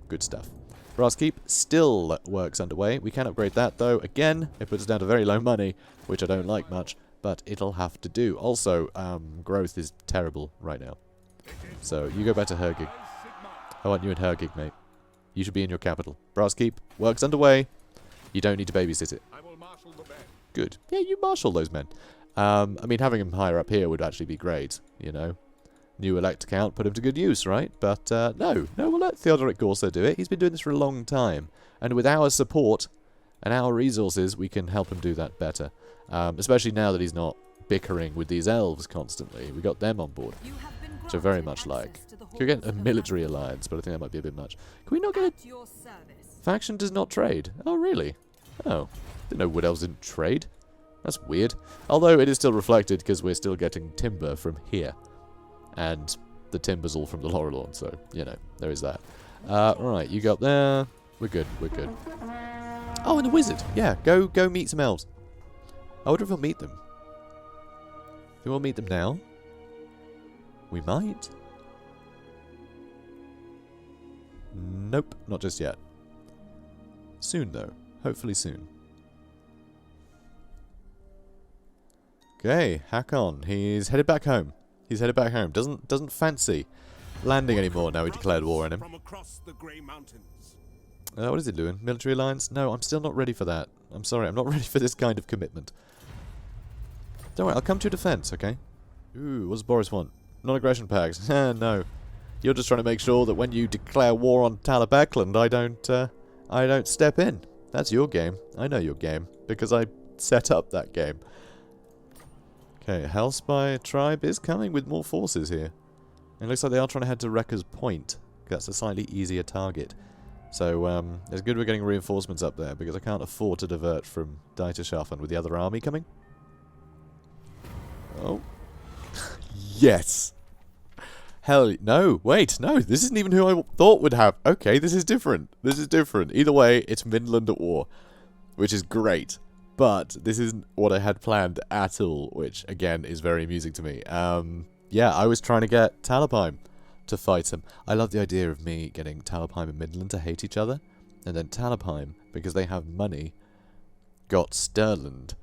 Good stuff. Brass Keep still works underway. We can upgrade that, though. Again, it puts us down to very low money, which I don't like much, but it'll have to do. Also, growth is terrible right now. So, you go back to Hergig. I want you in Hergig, mate. You should be in your capital. Brass Keep works underway. You don't need to babysit it. good. Yeah, you marshal those men. I mean, having him higher up here would actually be great, you know. New elector count, put him to good use, right? But no, we'll let Theodoric Gorso do it. He's been doing this for a long time. And with our support and our resources, we can help him do that better. Especially now that he's not bickering with these elves constantly. We got them on board, which I very much like. Could get a military alliance, but I think that might be a bit much. Can we not get a... Faction does not trade. Oh, really? Oh. Didn't know wood elves didn't trade. That's weird. Although it is still reflected because we're still getting timber from here. And the timber's all from the Laurelorn, so, you know, there is that. Right, you go up there. We're good, we're good. Oh, and the wizard. Yeah, go meet some elves. I wonder if we'll meet them. Do we'll meet them now? We might. Nope, not just yet. Soon, though. Hopefully soon. Okay, Hakon. He's headed back home. He's headed back home. Doesn't fancy landing anymore now we declared war on him. From across the Grey Mountains. What is he doing? Military alliance? No, I'm still not ready for that. I'm sorry, I'm not ready for this kind of commitment. Don't worry, I'll come to your defense, okay? Ooh, what does Boris want? Non-aggression pacts. No. You're just trying to make sure that when you declare war on Talabecland, I don't step in. That's your game. I know your game, because I set up that game. Okay, Hellspire tribe is coming with more forces here. It looks like they are trying to head to Wrecker's Point. That's a slightly easier target. So, it's good we're getting reinforcements up there, because I can't afford to divert from Dieterschaffen with the other army coming. Oh. Yes! Hell, no, wait, no, this isn't even who I thought would have. Okay, this is different. This is different. Either way, it's Midland at war, which is great. But this isn't what I had planned at all, which, again, is very amusing to me. Yeah, I was trying to get Talabheim to fight him. I love the idea of me getting Talabheim and Midland to hate each other, and then Talabheim, because they have money, got Stirland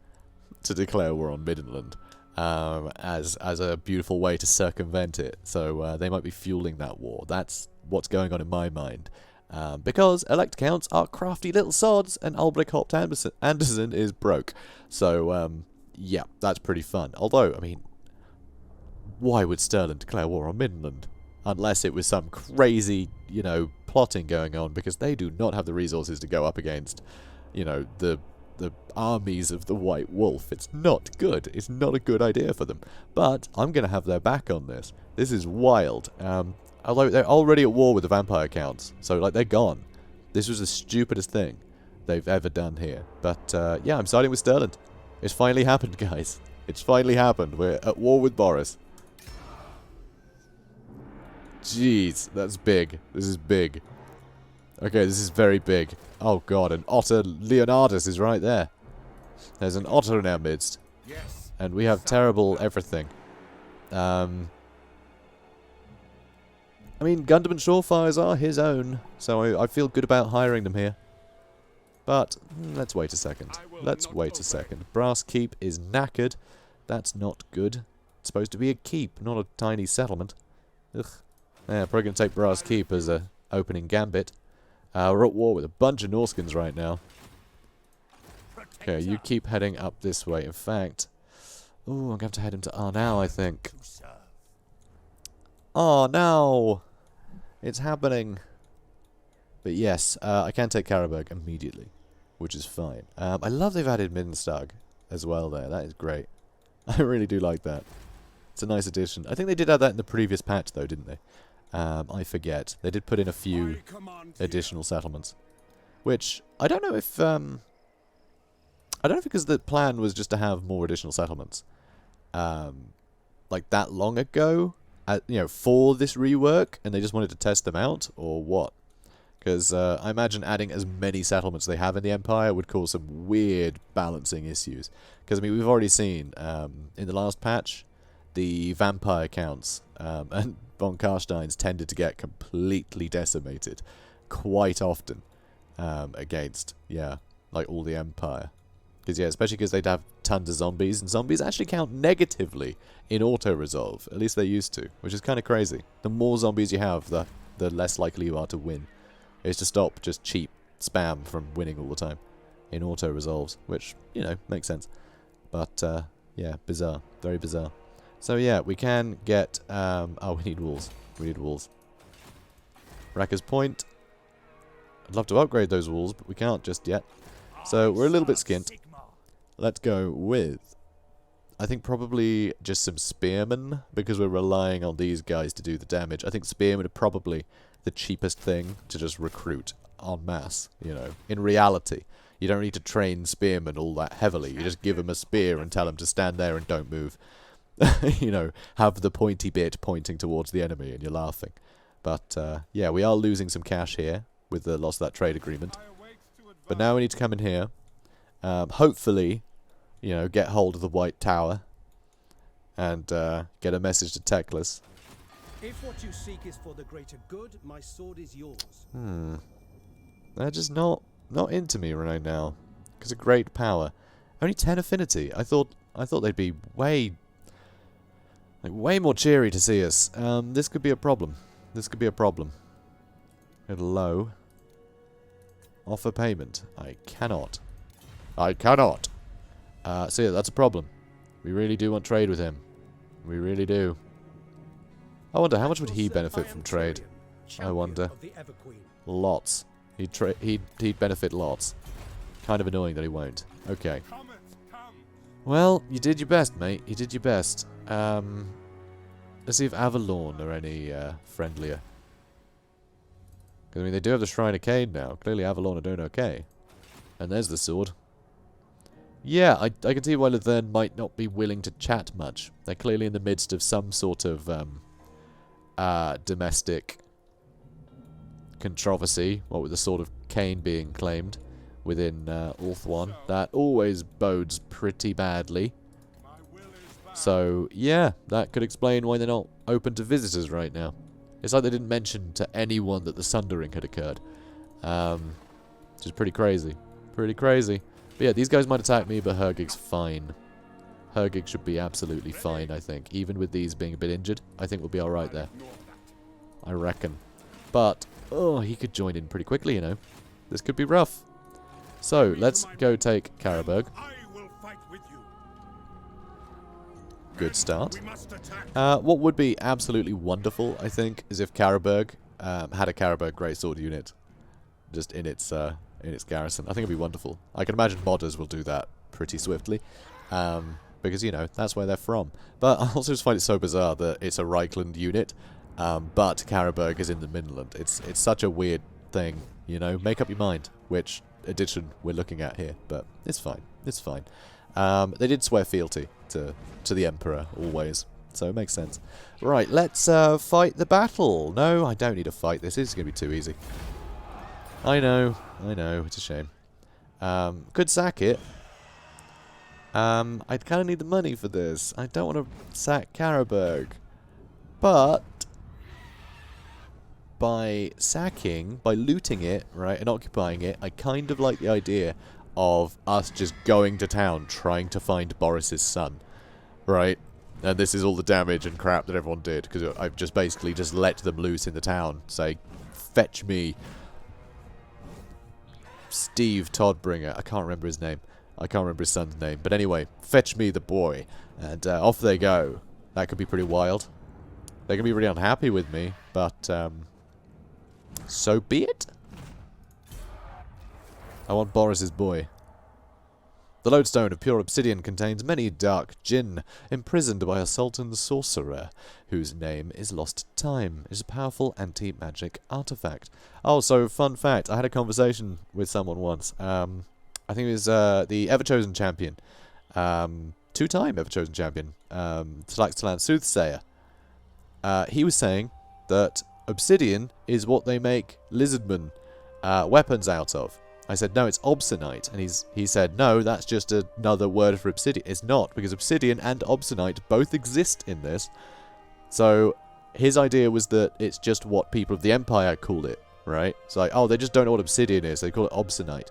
to declare war on Midland. As a beautiful way to circumvent it. So they might be fueling that war. That's what's going on in my mind. Because elector counts are crafty little sods, and Ulbrich Hopt Anderson is broke. So, yeah, that's pretty fun. Although, I mean, why would Stirland declare war on Midland? Unless it was some crazy, you know, plotting going on, because they do not have the resources to go up against, you know, the armies of the White Wolf. It's not good. It's not a good idea for them. But I'm going to have their back on this. This is wild. Although they're already at war with the vampire counts. So, like, they're gone. This was the stupidest thing they've ever done here. But, yeah, I'm siding with Stirland. It's finally happened, guys. It's finally happened. We're at war with Boris. Jeez, that's big. This is big. Okay, this is very big. Oh god, an otter Leonardus is right there. There's an otter in our midst. Yes. And we have terrible everything. I mean, Gundam and Shorefires are his own, so I feel good about hiring them here. But, let's wait a second. Let's wait a second. Brass Keep is knackered. That's not good. It's supposed to be a keep, not a tiny settlement. Ugh. Yeah, probably going to take Brass Keep as a opening gambit. We're at war with a bunch of Norskins right now. Okay, you keep heading up this way. In fact, ooh, I'm going to have to head him to Arnau, I think. Oh, no! It's happening. But yes, I can take Karabag immediately, which is fine. I love they've added Minstag as well there. That is great. I really do like that. It's a nice addition. I think they did add that in the previous patch, though, didn't they? I forget. They did put in a few additional settlements. Which, I don't know if, I don't know if because the plan was just to have more additional settlements. Like that long ago, you know, for this rework, and they just wanted to test them out, or what? Because I imagine adding as many settlements they have in the Empire would cause some weird balancing issues. Because, I mean, we've already seen, in the last patch, the vampire counts, and von Karstein's tended to get completely decimated quite often against, yeah, like all the Empire. Because, yeah, especially because they'd have tons of zombies, and zombies actually count negatively in auto-resolve. At least they used to, which is kind of crazy. The more zombies you have, the less likely you are to win. It's to stop just cheap spam from winning all the time in auto-resolves, which, you know, makes sense. But, yeah, bizarre. Very bizarre. So, yeah, we can get... oh, we need walls. We need walls. Racker's Point. I'd love to upgrade those walls, but we can't just yet. So, we're a little bit skint. Let's go with... I think probably just some spearmen, because we're relying on these guys to do the damage. I think spearmen are probably the cheapest thing to just recruit en masse, you know. In reality, you don't need to train spearmen all that heavily. You just give them a spear and tell them to stand there and don't move. You know, have the pointy bit pointing towards the enemy and you're laughing. But, yeah, we are losing some cash here with the loss of that trade agreement. But now we need to come in here. Hopefully, you know, get hold of the White Tower and get a message to Teclis. If what you seek is for the greater good, my sword is yours. They're just not into me right now. Because of great power. Only 10 affinity. I thought they'd be way more cheery to see us. This could be a problem. This could be a problem. Get low. Offer payment. I cannot. I cannot. So yeah, that's a problem. We really do want trade with him. We really do. I wonder, how much would he benefit from trade? I wonder. Lots. He'd benefit lots. Kind of annoying that he won't. Okay. Well, you did your best, mate. You did your best. Let's see if Avalon are any friendlier. Because, I mean, they do have the Shrine of Cain now. Clearly Avalon are doing okay. And there's the sword. Yeah, I can see why Laverne might not be willing to chat much. They're clearly in the midst of some sort of domestic controversy. What with the sword of Cain being claimed within Ulthuan. That always bodes pretty badly. So, yeah, that could explain why they're not open to visitors right now. It's like they didn't mention to anyone that the Sundering had occurred. Which is pretty crazy. Pretty crazy. But yeah, these guys might attack me, but Hergig's fine. Hergig should be absolutely fine, I think. Even with these being a bit injured, I think we'll be alright there. I reckon. But, oh, he could join in pretty quickly, you know. This could be rough. So, let's go take Karag. Good start. What would be absolutely wonderful, I think, is if Karag had a Karag Greatsword unit just in its garrison. I think it'd be wonderful. I can imagine modders will do that pretty swiftly. Because, you know, that's where they're from. But I also just find it so bizarre that it's a Reichland unit, but Karag is in the Midland. It's such a weird thing, you know. Make up your mind which edition we're looking at here, but it's fine. It's fine. They did swear fealty to the Emperor, always. So it makes sense. Right, let's fight the battle. No, I don't need to fight this. This is going to be too easy. I know, it's a shame. Could sack it. I'd kind of need the money for this. I don't want to sack Karag. But by looting it, right, and occupying it, I kind of like the idea of us just going to town trying to find Boris's son, right? And this is all the damage and crap that everyone did, because I've just basically just let them loose in the town. Say, fetch me Steve Toddbringer. I can't remember his name. I can't remember his son's name. But anyway, fetch me the boy. And off they go. That could be pretty wild. They can be really unhappy with me, but so be it. I want Boris's boy. The lodestone of pure obsidian contains many dark jinn, imprisoned by a sultan sorcerer, whose name is Lost Time. It is a powerful anti-magic artifact. Oh, so fun fact, I had a conversation with someone once. I think it was the Ever-Chosen Champion. Two-time Ever-Chosen Champion. Tlaxtalan Soothsayer. He was saying that obsidian is what they make lizardmen weapons out of. I said, no, it's obsonite. And he said, no, that's just another word for obsidian. It's not, because obsidian and obsonite both exist in this. So his idea was that it's just what people of the Empire call it, right? It's like, oh, they just don't know what obsidian is. They call it obsonite,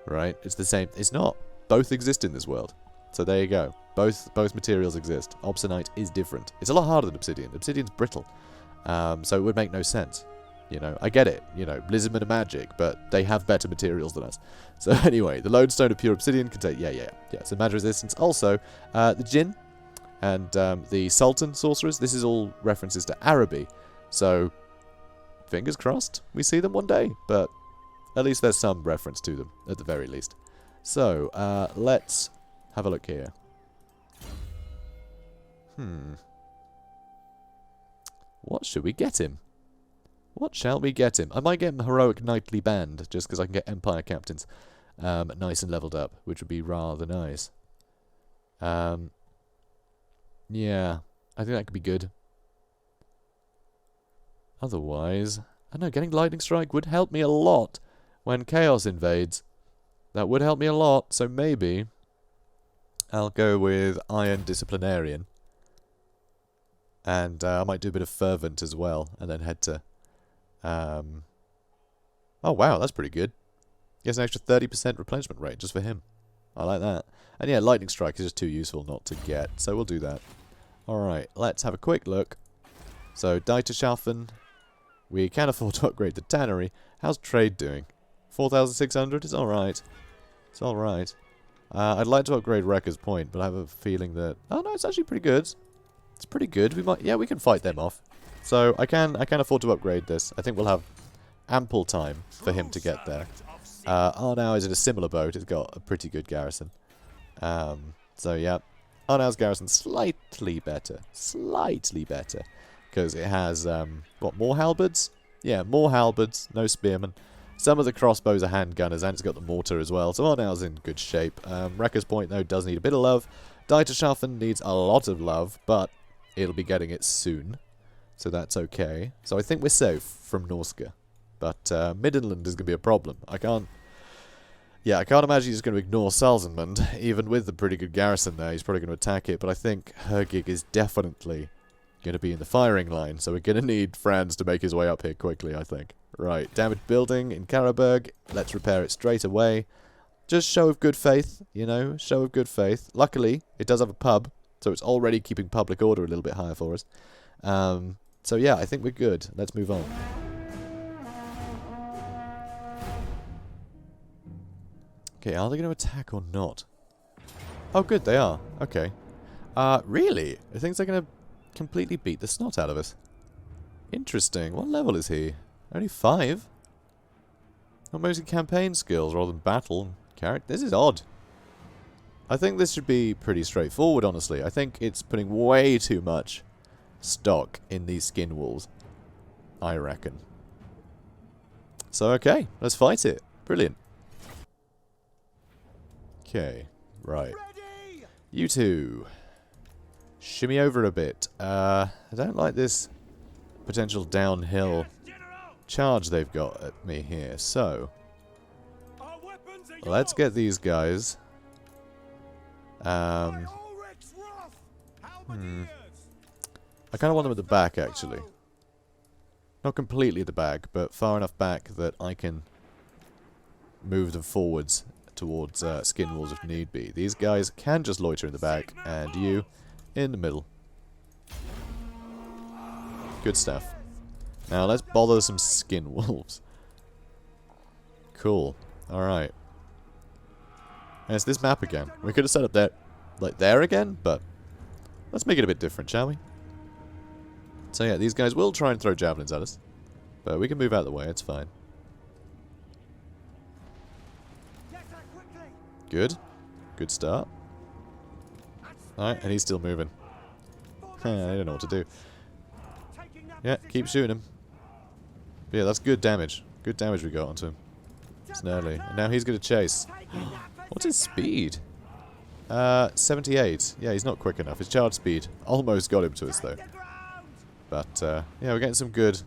right? It's the same. It's not. Both exist in this world. So there you go. Both materials exist. Obsonite is different. It's a lot harder than obsidian. Obsidian's brittle. So it would make no sense. You know, I get it. You know, Blizzardmen are magic, but they have better materials than us. So anyway, the lodestone of pure obsidian contain... Yeah. So magic resistance. Also, the Jinn and the Sultan sorcerers. This is all references to Araby. So, fingers crossed, we see them one day. But at least there's some reference to them, at the very least. So, let's have a look here. What should we get him? What shall we get him? I might get him Heroic Knightly Band, just because I can get Empire Captains nice and leveled up, which would be rather nice. Yeah, I think that could be good. Otherwise, I don't know, getting Lightning Strike would help me a lot when Chaos invades. That would help me a lot, so maybe I'll go with Iron Disciplinarian. And I might do a bit of Fervent as well, and then head to... oh wow, that's pretty good. Gets an extra 30% replenishment rate just for him. I like that. And yeah, Lightning Strike is just too useful not to get, so we'll do that. Alright, let's have a quick look. So, Deiterschaffen. We can afford to upgrade the Tannery. How's trade doing? 4,600? It's alright. It's alright. I'd like to upgrade Wrecker's Point, but I have a feeling that... Oh no, it's actually pretty good. It's pretty good. We might... Yeah, we can fight them off. So, I can afford to upgrade this. I think we'll have ample time for him to get there. Arnau is in a similar boat. It's got a pretty good garrison. So, yeah. Arnau's garrison slightly better. Slightly better. Because it has, what, more halberds? Yeah, more halberds. No spearmen. Some of the crossbows are handgunners, and it's got the mortar as well. So Arnau's in good shape. Wrecker's Point, though, does need a bit of love. Deiterschaffen needs a lot of love, but it'll be getting it soon. So that's okay. So I think we're safe from Norska. But Middenland is going to be a problem. I can't imagine he's going to ignore Salzenmund. Even with the pretty good garrison there, he's probably going to attack it. But I think Hergig is definitely going to be in the firing line. So we're going to need Franz to make his way up here quickly, I think. Right, damaged building in Karag. Let's repair it straight away. Just show of good faith, you know, show of good faith. Luckily, it does have a pub, so it's already keeping public order a little bit higher for us. So yeah, I think we're good. Let's move on. Okay, are they going to attack or not? Oh, good, they are. Okay. Really? I think they're going to completely beat the snot out of us. Interesting. What level is he? Only 5? Not mostly campaign skills rather than battle. Character. This is odd. I think this should be pretty straightforward, honestly. I think it's putting way too much stock in these skin walls. I reckon. So, okay. Let's fight it. Brilliant. Okay. Right. You two. Shimmy over a bit. I don't like this potential downhill charge they've got at me here. So, let's get these guys. I kind of want them at the back, actually. Not completely at the back, but far enough back that I can move them forwards towards skin walls if need be. These guys can just loiter in the back, and you in the middle. Good stuff. Now let's bother some skin wolves. Cool. Alright. And it's this map again. We could have set up there, like there again, but let's make it a bit different, shall we? So yeah, these guys will try and throw javelins at us, but we can move out of the way, it's fine. Good. Good start. Alright, and he's still moving. I don't know what to do. Yeah, keep shooting him. But yeah, that's good damage. Good damage we got onto him. It's early. And now he's going to chase. What's his speed? 78. Yeah, he's not quick enough. His charge speed almost got him to us, though. But, yeah, we're getting some good,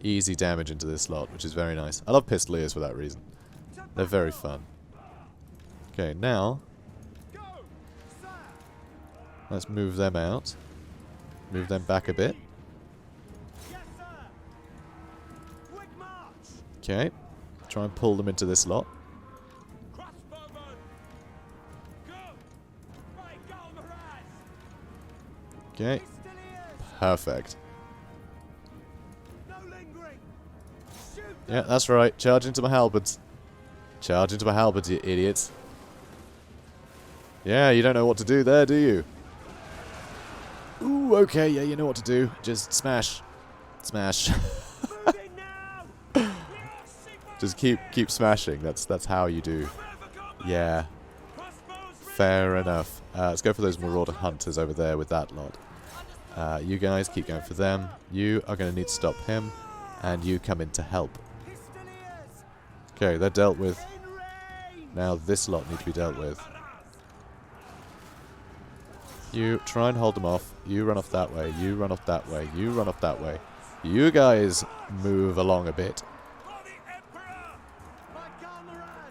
easy damage into this slot, which is very nice. I love Pistoliers for that reason. They're very fun. Okay, now, let's move them out. Move them back a bit. Okay, try and pull them into this lot. Okay, perfect. Yeah, that's right. Charge into my halberds. Charge into my halberds, you idiots. Yeah, you don't know what to do there, do you? Ooh, okay, yeah, you know what to do. Just smash. Smash. Just keep smashing. That's how you do. Yeah. Fair enough. Let's go for those marauder hunters over there with that lot. You guys keep going for them. You are going to need to stop him. And you come in to help. Okay, they're dealt with. Now this lot need to be dealt with. You try and hold them off. You run off that way. You run off that way. You run off that way. You guys move along a bit.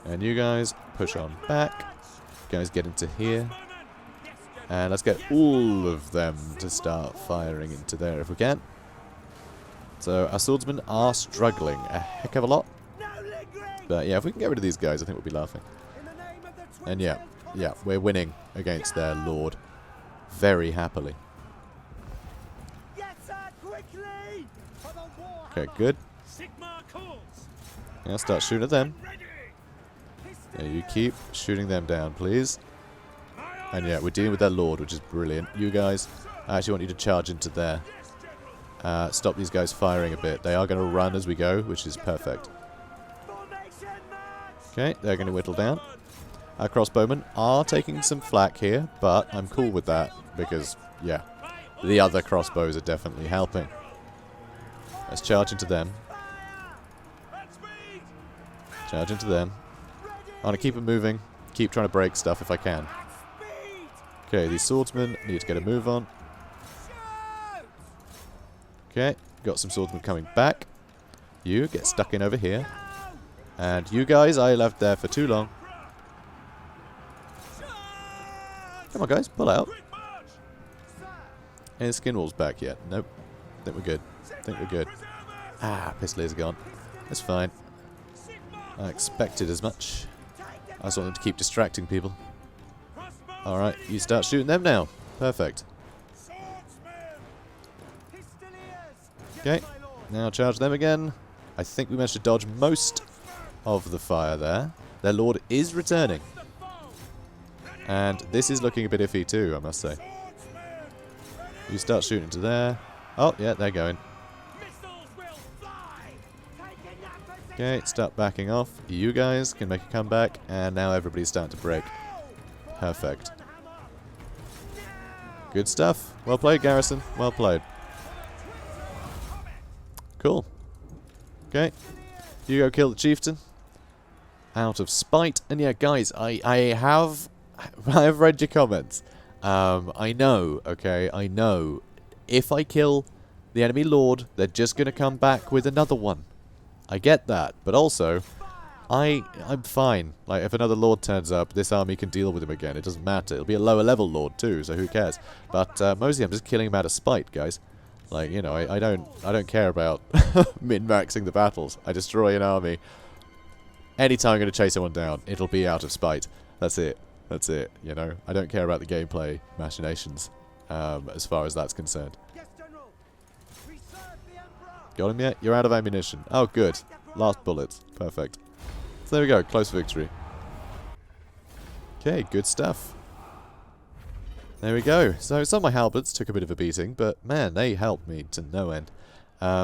And you guys push on back. You guys get into here. And let's get all of them to start firing into there if we can. So our swordsmen are struggling a heck of a lot. But yeah, if we can get rid of these guys, I think we'll be laughing. And yeah, we're winning against their lord. Very happily. Okay, good. Yeah, start shooting at them. Yeah, you keep shooting them down, please. And yeah, we're dealing with their lord, which is brilliant. You guys, I actually want you to charge into there. Stop these guys firing a bit. They are going to run as we go, which is perfect. Okay, they're going to whittle down. Our crossbowmen are taking some flak here, but I'm cool with that because, yeah, the other crossbows are definitely helping. Let's charge into them. Charge into them. I want to keep them moving. Keep trying to break stuff if I can. Okay, these swordsmen need to get a move on. Okay, got some swordsmen coming back. You get stuck in over here. And you guys, I left there for too long. Come on, guys, pull out. Any skin walls back yet? Nope. Think we're good. Think we're good. Ah, pistoliers are gone. That's fine. I expected as much. I just want them to keep distracting people. Alright, you start shooting them now. Perfect. Okay, now charge them again. I think we managed to dodge most of the fire there. Their lord is returning. And this is looking a bit iffy too, I must say. You start shooting to there. Oh, yeah, they're going. Okay, start backing off. You guys can make a comeback, and now everybody's starting to break. Perfect. Good stuff. Well played, Garrison. Well played. Cool. Okay. You go kill the chieftain. Out of spite. And yeah, guys, I have read your comments. I know, okay, I know. If I kill the enemy lord, they're just going to come back with another one. I get that, but also, I'm fine. Like, if another lord turns up, this army can deal with him again. It doesn't matter. It'll be a lower level lord too, so who cares? But mostly I'm just killing him out of spite, guys. Like, you know, I don't care about min-maxing the battles. I destroy an army. Anytime I'm going to chase someone down, it'll be out of spite. That's it. That's it, you know. I don't care about the gameplay machinations as far as that's concerned. Got him yet? You're out of ammunition. Oh, good. Last bullets. Perfect. So there we go. Close victory. Okay, good stuff. There we go. So some of my halberds took a bit of a beating, but man, they helped me to no end.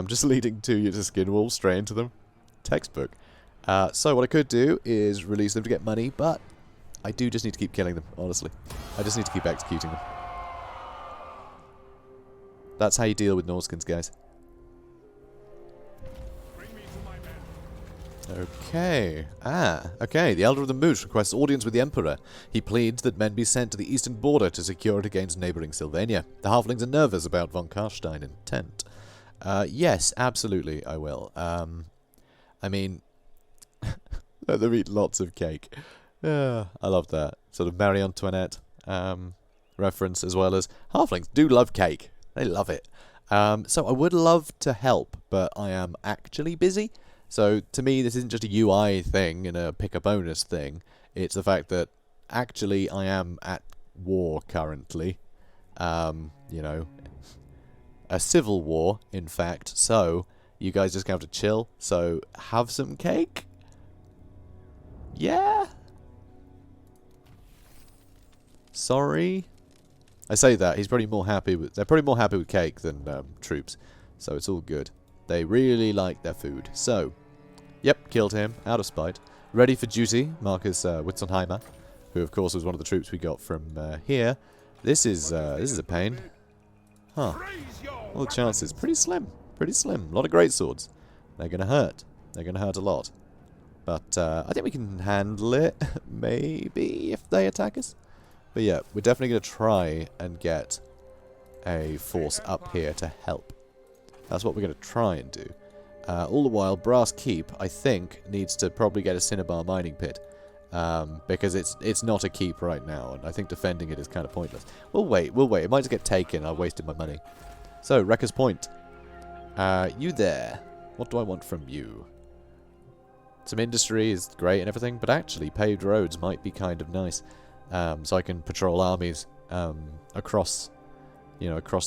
Just leading you to skin wolves straight into them. Textbook. So what I could do is release them to get money, but I do just need to keep killing them, honestly. I just need to keep executing them. That's how you deal with Norskins, guys. Okay. Okay. The Elder of the Moot requests audience with the Emperor. He pleads that men be sent to the eastern border to secure it against neighbouring Sylvania. The halflings are nervous about von Karstein in tent. Yes, absolutely, I will. I mean, let them eat lots of cake. I love that. Sort of Marie Antoinette reference, as well as halflings do love cake. They love it. So I would love to help, but I am actually busy. So to me, this isn't just a UI thing and a pick a bonus thing. It's the fact that actually I am at war currently. You know, a civil war, in fact. So You guys just gonna have to chill. So have some cake. Yeah. Sorry. I say that he's probably more happy with. They're probably more happy with cake than troops. So it's all good. They really like their food. So, yep, killed him out of spite. Ready for duty, Marcus Witzenheimer, who of course was one of the troops we got from here. This is a pain. Huh. All the chances pretty slim. Pretty slim. A lot of great swords. They're gonna hurt. They're gonna hurt a lot. But I think we can handle it, maybe, if they attack us. But yeah, we're definitely gonna try and get a force up here to help. That's what we're gonna try and do. All the while, Brass Keep, I think, needs to probably get a Cinnabar mining pit. Because it's not a keep right now, and I think defending it is kind of pointless. We'll wait. It might just get taken. I wasted my money. So, Wrecker's Point. You there. What do I want from you? Some industry is great and everything, but actually paved roads might be kind of nice. So I can patrol armies across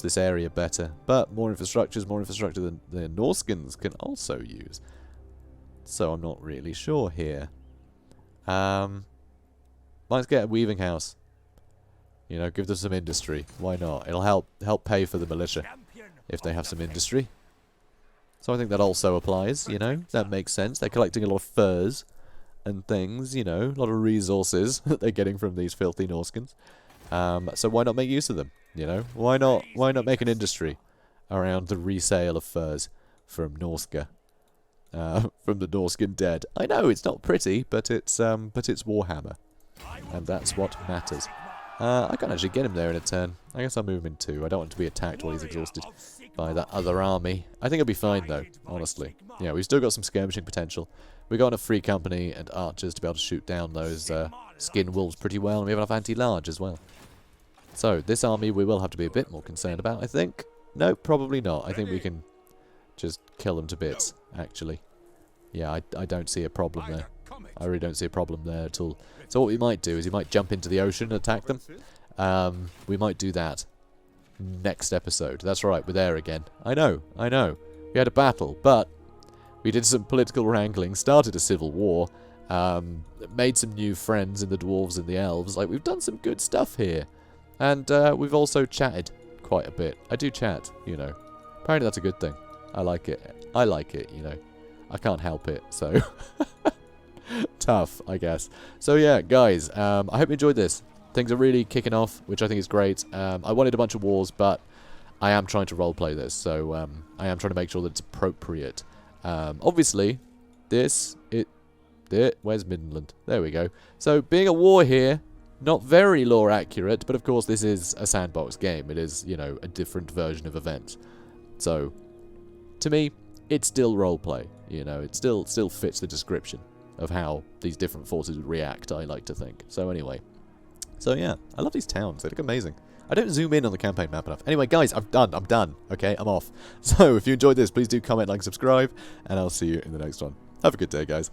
this area better. But more infrastructure than the Norskins can also use. So I'm not really sure here. Let's get a weaving house. You know, give them some industry. Why not? It'll help pay for the militia if they have some industry. So I think that also applies, you know. That makes sense. They're collecting a lot of furs and things, you know. A lot of resources that they're getting from these filthy Norskins. So why not make use of them, you know? Why not make an industry around the resale of furs from Norska? From the Norskin dead. I know, it's not pretty, but it's Warhammer. And that's what matters. I can't actually get him there in a turn. I guess I'll move him in 2. I don't want to be attacked while he's exhausted by that other army. I think he'll be fine, though, honestly. Yeah, we've still got some skirmishing potential. We've got enough free company and archers to be able to shoot down those skin wolves pretty well, and we have enough anti-large as well. So, this army we will have to be a bit more concerned about, I think. No, probably not. I think we can just kill them to bits, actually. Yeah, I don't see a problem there. I really don't see a problem there at all. So what we might do is we might jump into the ocean and attack them. We might do that next episode. That's right, we're there again. I know. We had a battle, but we did some political wrangling, started a civil war, made some new friends in the dwarves and the elves. Like, we've done some good stuff here. And we've also chatted quite a bit. I do chat, you know. Apparently that's a good thing. I like it, you know. I can't help it, so... Tough, I guess. So yeah, guys, I hope you enjoyed this. Things are really kicking off, which I think is great. I wanted a bunch of wars, but I am trying to roleplay this, so I am trying to make sure that it's appropriate. Obviously, where's Midland? There we go. So, being a war here, not very lore accurate, but of course this is a sandbox game. It is, you know, a different version of events. So, to me, it's still roleplay. You know, it still fits the description of how these different forces would react, I like to think. So anyway. So yeah, I love these towns. They look amazing. I don't zoom in on the campaign map enough. Anyway, guys, I'm done. Okay, I'm off. So if you enjoyed this, please do comment, like, subscribe, and I'll see you in the next one. Have a good day, guys.